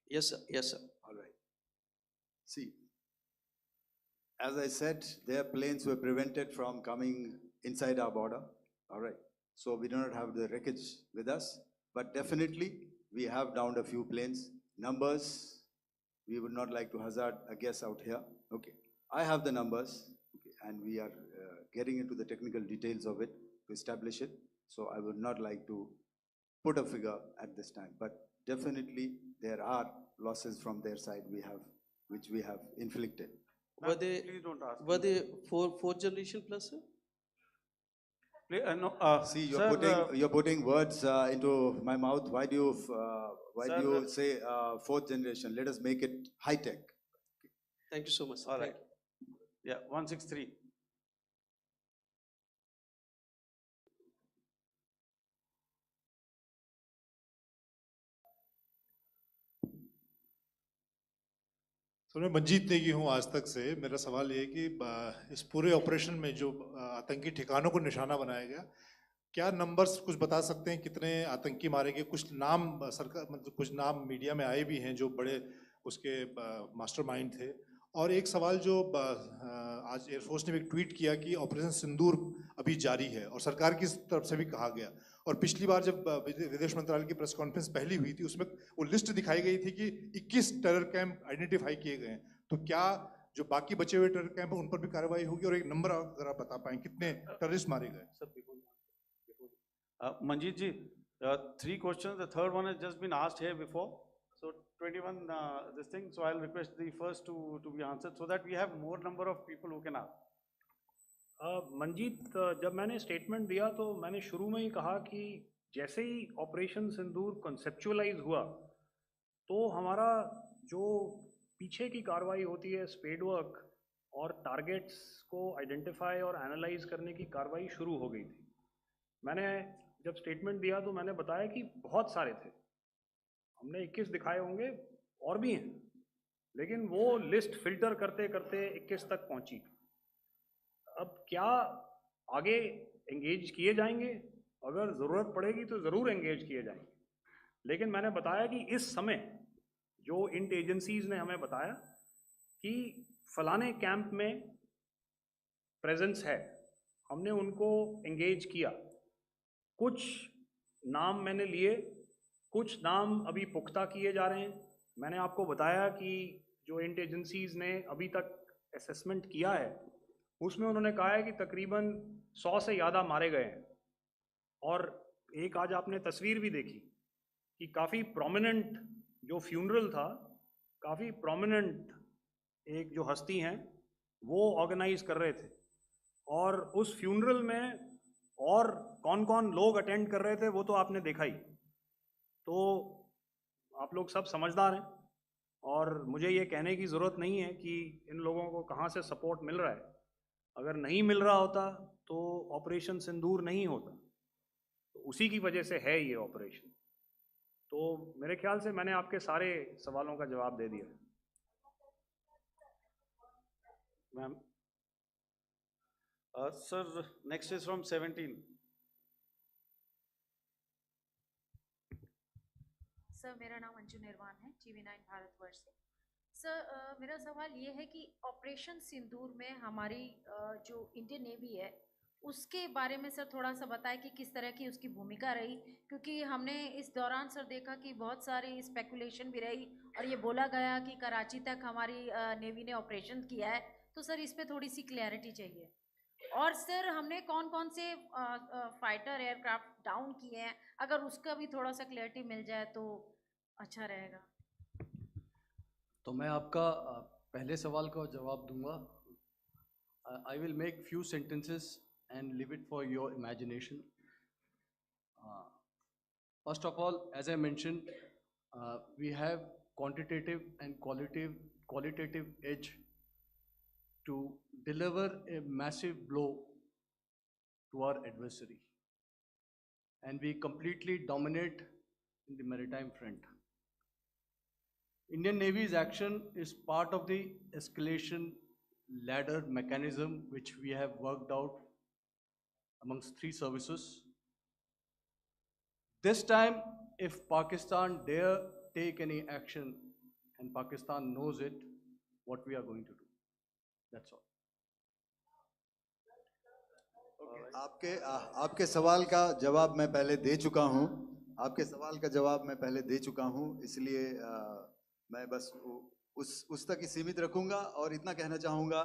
Yes, sir. Yes, sir. All right. See, as I said, their planes were prevented from coming inside our border. All right. So we do not have the wreckage with us, but definitely we have downed a few planes. Numbers, we would not like to hazard a guess out here. Okay. I have the numbers, okay, and we are getting into the technical details of it to establish it. So I would not like to put a figure at this time, but definitely there are losses from their side which we have inflicted. Were they, Please don't ask. were they fourth generation plus, sir? No, See, sir, you're putting words into my mouth. Why do you Sir, say fourth generation? Let us make it high tech. Thank you so much, sir. all Thank right. Yeah, 163. तो मैं मंजीत नेगी हूँ आज तक से। मेरा सवाल ये है कि इस पूरे ऑपरेशन में जो आतंकी ठिकानों को निशाना बनाया गया, क्या नंबर्स कुछ बता सकते हैं कितने आतंकी मारे गए? कुछ नाम सरकार मतलब कुछ नाम मीडिया में आए भी हैं जो बड़े उसके मास्टरमाइंड थे, और एक सवाल जो आज एयरफोर्स ने भी एक ट्वीट किया कि ऑपरेशन सिंदूर अभी जारी है और सरकार की तरफ से भी कहा गया, और पिछली बार जब विदेश मंत्रालय की प्रेस कॉन्फ्रेंस पहली हुई थी उसमें वो लिस्ट दिखाई गई थी कि 21 टेरर कैंप आइडेंटिफाई किए गए हैं। तो क्या जो बाकी बचे हुए टेरर कैंप हैं उन पर भी कार्रवाई होगी, और एक नंबर अगर आप बता पाएं कितने टेररिस्ट मारे गए? Manjeet ji, 3 questions. The third one has just been asked here before. So 21 this thing. So I'll request the first to be answered so that we have more number of people who can ask. Manjeet, जब मैंने statement दिया तो मैंने शुरू में ही कहा कि जैसे ही ऑपरेशन सिंदूर कॉन्सेप्चुअलाइज हुआ तो हमारा जो पीछे की कार्रवाई होती है स्पेड वर्क और टारगेट्स को आइडेंटिफाई और एनालाइज करने की कार्रवाई शुरू हो गई थी। मैंने जब स्टेटमेंट दिया तो मैंने बताया कि बहुत सारे थे, हमने 21 दिखाए होंगे और भी हैं, लेकिन वो लिस्ट फिल्टर करते करते 21 तक पहुंची। अब क्या आगे एंगेज किए जाएंगे, अगर ज़रूरत पड़ेगी तो ज़रूर एंगेज किए जाएंगे, लेकिन मैंने बताया कि इस समय जो इंट एजेंसीज ने हमें बताया कि फलाने कैंप में प्रेजेंस है, हमने उनको एंगेज किया। कुछ नाम मैंने लिए, कुछ नाम अभी पुख्ता किए जा रहे हैं। मैंने आपको बताया कि जो इंट एजेंसीज ने अभी तक असेसमेंट किया है उसमें उन्होंने कहा है कि तकरीबन 100 से ज़्यादा मारे गए हैं। और एक आज आपने तस्वीर भी देखी कि काफ़ी प्रोमिनेंट जो फ्यूनरल था, काफ़ी प्रोमिनेंट एक जो हस्ती हैं वो ऑर्गेनाइज कर रहे थे, और उस फ्यूनरल में और कौन कौन लोग अटेंड कर रहे थे वो तो आपने देखा ही। तो आप लोग सब समझदार हैं और मुझे ये कहने की ज़रूरत नहीं है कि इन लोगों को कहाँ से सपोर्ट मिल रहा है। अगर नहीं मिल रहा होता तो ऑपरेशन सिंदूर नहीं होता, तो उसी की वजह से है ये ऑपरेशन। तो मेरे ख्याल से मैंने आपके सारे सवालों का जवाब दे दिया। Ma'am. Sir, next is from 17. Sir, मेरा नाम अंजू निर्वाण है, TV9 भारतवर्ष से। सर, मेरा सवाल ये है कि ऑपरेशन सिंदूर में हमारी जो इंडियन नेवी है उसके बारे में सर थोड़ा सा बताएं कि किस तरह की उसकी भूमिका रही, क्योंकि हमने इस दौरान सर देखा कि बहुत सारी स्पेकुलेशन भी रही और ये बोला गया कि कराची तक हमारी नेवी ने ऑपरेशन किया है। तो सर इस पे थोड़ी सी क्लैरिटी चाहिए। और सर हमने कौन कौन से फाइटर एयरक्राफ्ट डाउन किए हैं, अगर उसका भी थोड़ा सा क्लैरिटी मिल जाए तो अच्छा रहेगा। तो मैं आपका पहले सवाल का जवाब दूंगा। I will make few sentences and leave it for your imagination. First of all, as I mentioned, we have quantitative and qualitative edge to deliver a massive blow to our adversary, and we completely dominate in the maritime front. Indian Navy's action is part of the escalation ladder mechanism which we have worked out amongst 3 services. This time, if Pakistan dare take any action, and Pakistan knows it, what we are going to do. That's all. आपके सवाल का जवाब मैं पहले दे चुका हूं। आपके सवाल का जवाब मैं पहले दे चुका हूं, इसलिए मैं बस उस तक ही सीमित रखूंगा और इतना कहना चाहूँगा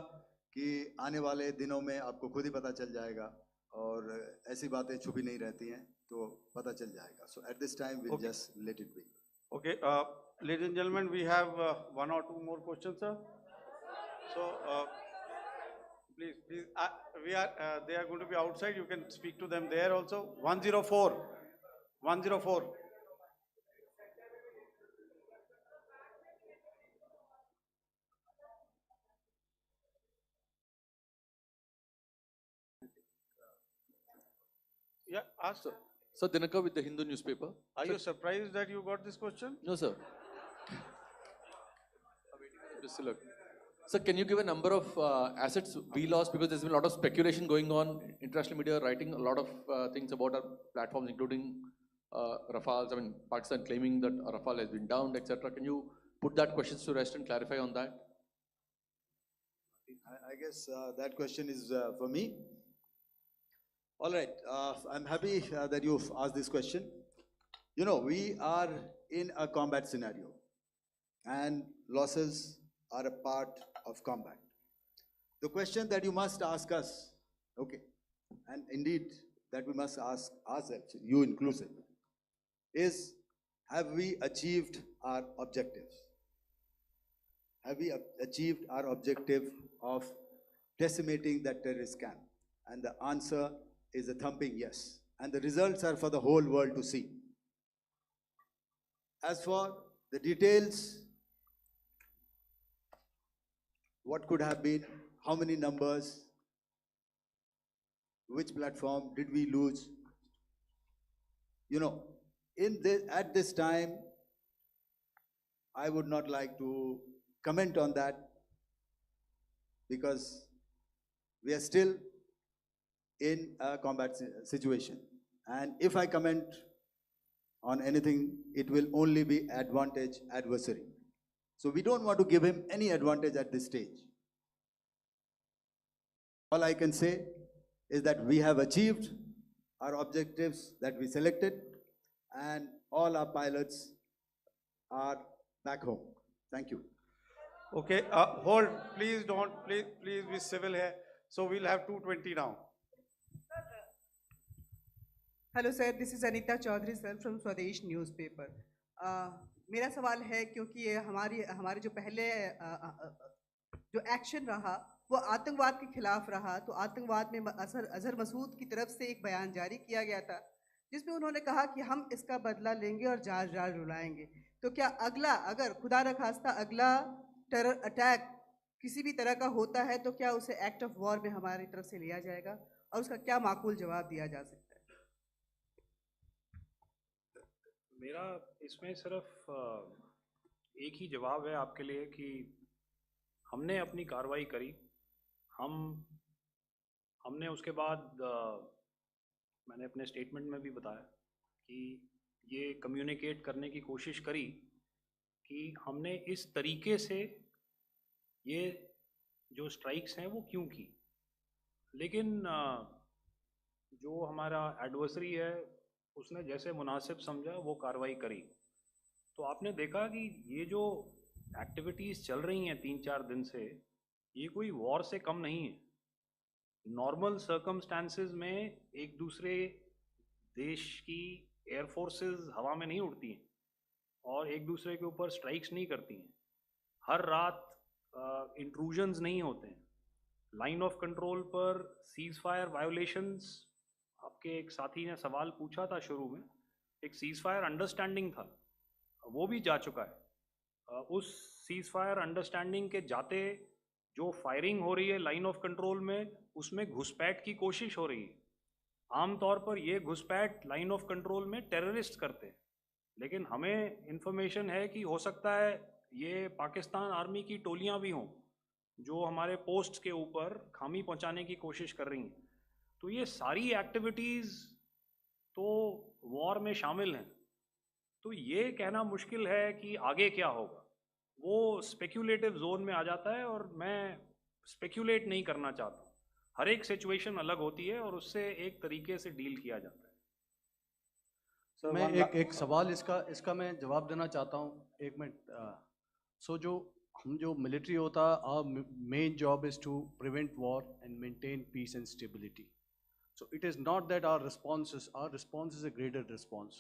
कि आने वाले दिनों में आपको खुद ही पता चल जाएगा, और ऐसी बातें छुपी नहीं रहती हैं, तो पता चल जाएगा। So at this time we'll just let it be. Okay, ladies and gentlemen, we have 1 or 2 more questions, sir. So please, they are going to be outside. You can speak to them there also. 104. Yeah, ask. Sir, Dinaka with the Hindu newspaper. Are you surprised that you got this question? No, sir. Just look. Sir, can you give a number of assets we lost, because there's been a lot of speculation going on, international media writing a lot of things about our platforms, including Rafales. I mean, Pakistan claiming that Rafale has been downed, etc. Can you put that questions to rest and clarify on that? I guess that question is for me. All right, I'm happy that you've asked this question. You know, we are in a combat scenario, and losses are a part of combat. The question that you must ask us, okay, and indeed that we must ask ourselves, you inclusive, is have we achieved our objectives? Have we achieved our objective of decimating that terrorist camp? And the answer is a thumping yes. And the results are for the whole world to see. As for the details, what could have been, how many numbers, which platform did we lose? You know, at this time, I would not like to comment on that because we are still in a combat situation. And if I comment on anything, it will only be adversary. So we don't want to give him any advantage at this stage. All I can say is that we have achieved our objectives that we selected, and all our pilots are back home. Thank you. Okay, hold, please don't, please be civil here. So we'll have 220 now. Hello sir, this is Anita Chaudhary sir from Swadesh newspaper. मेरा सवाल है, क्योंकि ये हमारे जो पहले जो action रहा वो आतंकवाद के खिलाफ रहा, तो आतंकवाद में अजहर मसूद की तरफ से एक बयान जारी किया गया था जिसमें उन्होंने कहा कि हम इसका बदला लेंगे और जार जार रुलाएंगे। तो क्या अगला, अगर खुदा न खास्ता अगला टेरर अटैक किसी भी तरह का होता है, तो क्या उसे एक्ट ऑफ वॉर में हमारी तरफ से लिया जाएगा और उसका क्या माकूल जवाब दिया जा सकता है? मेरा इसमें सिर्फ एक ही जवाब है आपके लिए कि हमने अपनी कार्रवाई करी। हमने उसके बाद मैंने अपने स्टेटमेंट में भी बताया कि ये कम्युनिकेट करने की कोशिश करी कि हमने इस तरीके से ये जो स्ट्राइक्स हैं वो क्यों की। लेकिन जो हमारा एडवर्सरी है उसने जैसे मुनासिब समझा वो कार्रवाई करी। तो आपने देखा कि ये जो एक्टिविटीज़ चल रही हैं 3-4 दिन से, ये कोई वॉर से कम नहीं है। नॉर्मल सर्कमस्टांसेस में एक दूसरे देश की एयर फोर्सेस हवा में नहीं उड़ती हैं और एक दूसरे के ऊपर स्ट्राइक्स नहीं करती हैं। हर रात इंट्रूजन्स नहीं होते हैं। लाइन ऑफ कंट्रोल पर सीज फायर वायोलेशंस, आपके एक साथी ने सवाल पूछा था शुरू में, एक सीज फायर अंडरस्टैंडिंग था, वो भी जा चुका है। उस सीज फायर अंडरस्टैंडिंग के जाते जो फायरिंग हो रही है लाइन ऑफ कंट्रोल में, उसमें घुसपैठ की कोशिश हो रही है। आमतौर पर ये घुसपैठ लाइन ऑफ कंट्रोल में टेररिस्ट करते हैं, लेकिन हमें इंफॉर्मेशन है कि हो सकता है ये पाकिस्तान आर्मी की टोलियां भी हों जो हमारे पोस्ट के ऊपर खामी पहुंचाने की कोशिश कर रही हैं। तो ये सारी एक्टिविटीज़ तो वॉर में शामिल हैं। तो ये कहना मुश्किल है कि आगे क्या होगा, वो स्पेक्यूलेटिव जोन में आ जाता है और मैं स्पेक्यूलेट नहीं करना चाहता। हर एक सिचुएशन अलग होती है और उससे एक तरीके से डील किया जाता है। मैं एक सवाल इसका मैं जवाब देना चाहता हूँ, 1 मिनट। जो मिलिट्री होता है, our main job is to prevent war and maintain peace and stability. So it is not that our response is a graded response.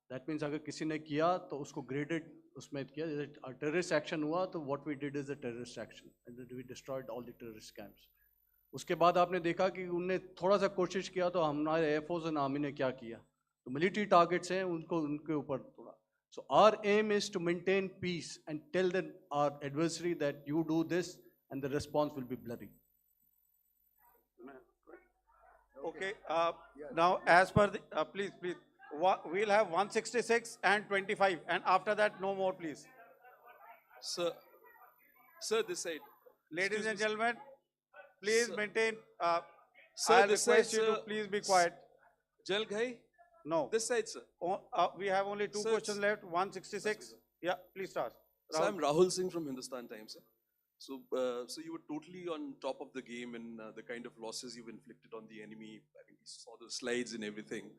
That means अगर किसी ने किया तो उसको graded उसमें किया, जैसे terrorist action हुआ तो what we did is a terrorist action and we destroyed all the terrorist camps. उसके बाद आपने देखा कि उनने थोड़ा सा कोशिश किया तो हमारे एयरफोर्स और आर्मी ने क्या किया, तो मिलिट्री टारगेट्स हैं उनके ऊपर थोड़ा। So our aim is to maintain peace and tell our adversary that you do this and the response will be bloody. Okay, now as per the, please, we'll have 166 and 25, and after that, no more, please. Sir, this side. Ladies and gentlemen, please maintain, Sir, I'll this request side, you to sir. please be quiet. Jal Ghai? No. This side, sir. We have only two Sir, questions left, 166. Yeah, please start. So I'm Rahul Singh from Hindustan Times, sir. So you were totally on top of the game in the kind of losses you've inflicted on the enemy. I mean, we saw the slides and everything.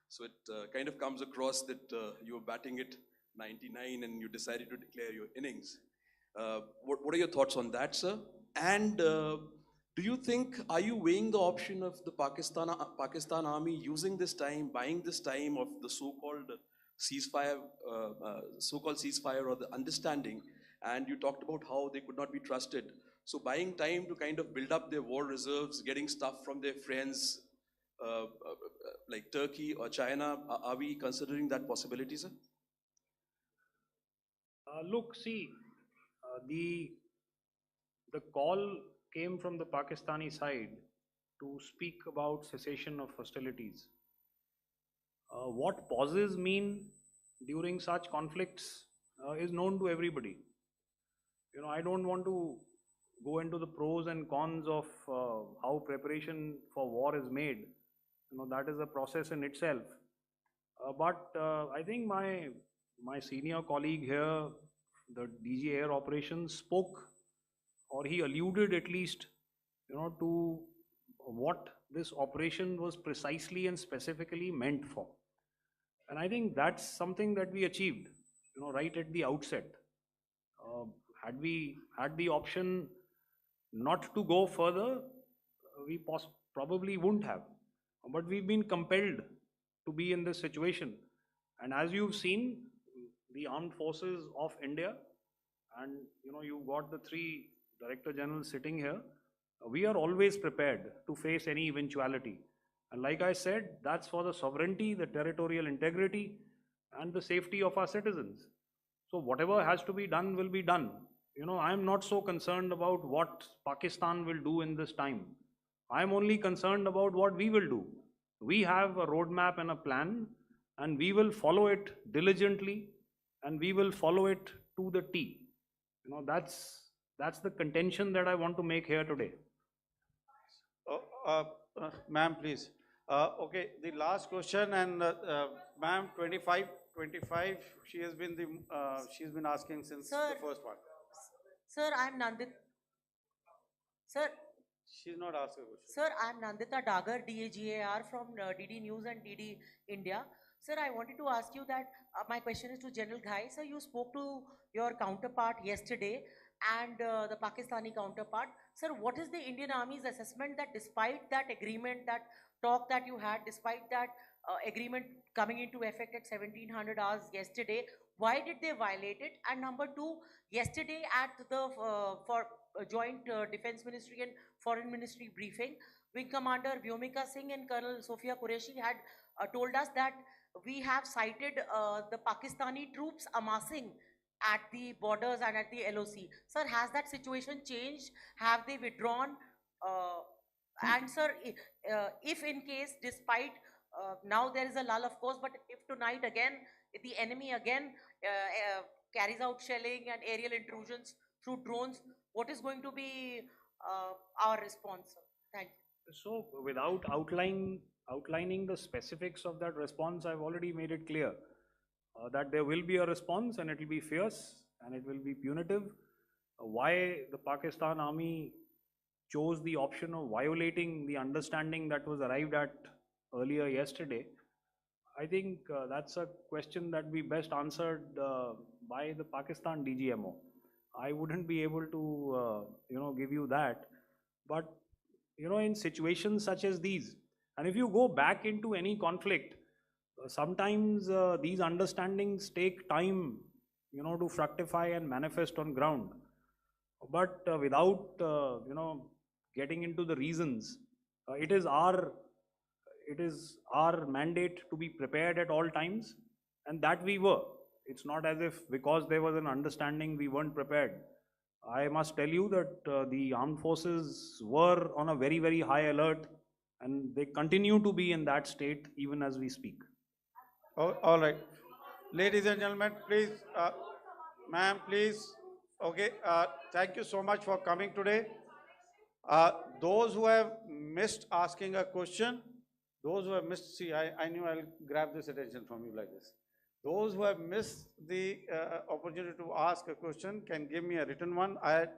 So it kind of comes across that you were batting it 99 and you decided to declare your innings. What are your thoughts on that, sir? And do you think, are you weighing the option of the Pakistan army using this time, buying this time of the so-called ceasefire, or the understanding? And you talked about how they could not be trusted. So buying time to kind of build up their war reserves, getting stuff from their friends like Turkey or China, are we considering that possibility, sir? Look, see, the call came from the Pakistani side to speak about cessation of hostilities. What pauses mean during such conflicts is known to everybody. I don't want to go into the pros and cons of how preparation for war is made. That is a process in itself. But I think my senior colleague here, the DG Air Operations, spoke, or he alluded at least, to what this operation was precisely and specifically meant for. And I think that's something that we achieved, right at the outset. Had we had the option not to go further, we probably wouldn't have. But we've been compelled to be in this situation. And as you've seen, the armed forces of India, and you've got the three Director Generals sitting here, we are always prepared to face any eventuality. And like I said, that's for the sovereignty, the territorial integrity, and the safety of our citizens. So whatever has to be done will be done. I'm not so concerned about what Pakistan will do in this time. I'm only concerned about what we will do. We have a roadmap and a plan, and we will follow it diligently, and we will follow it to the T. That's the contention that I want to make here today. Ma'am, please. Okay, the last question, and ma'am, 25, she's been asking since Sir. the first one. Sir, I'm Nandita. Sir, She's not asking a question. Sir, I'm Nandita Dagar, DAGAR from DD News and DD India. Sir, I wanted to ask you that my question is to General Ghai. Sir, you spoke to your counterpart yesterday and the Pakistani counterpart. Sir, what is the Indian Army's assessment that despite that agreement, that talk that you had, despite that agreement coming into effect at 1700 hours yesterday, why did they violate it? And number two, yesterday at the joint Defense Ministry and Foreign Ministry briefing, Wing Commander Vyomika Singh and Colonel Sophia Qureshi had told us that we have cited the Pakistani troops amassing at the borders and at the LOC. Sir, has that situation changed? Have they withdrawn? And sir, if in case, despite now there is a lull, of course, but if tonight again, if the enemy again carries out shelling and aerial intrusions through drones, what is going to be our response, sir? Thank you. So without outlining the specifics of that response, I've already made it clear that there will be a response, and it will be fierce and it will be punitive. Why the Pakistan army chose the option of violating the understanding that was arrived at earlier yesterday, I think that's a question that we best answered by the Pakistan Dgmo. I wouldn't be able to give you that. But in situations such as these, and if you go back into any conflict, sometimes these understandings take time to fructify and manifest on ground. But without getting into the reasons, it is our mandate to be prepared at all times, and that we were. It's not as if because there was an understanding we weren't prepared. I must tell you that the armed forces were on a very, very high alert, and they continue to be in that state even as we speak. Oh, all right. Ladies and gentlemen, please, ma'am, please. Okay, thank you so much for coming today. Those who have missed asking a question, those who have missed, see, I knew I'll grab this attention from you like this. Those who have missed the opportunity to ask a question can give me a written one. I had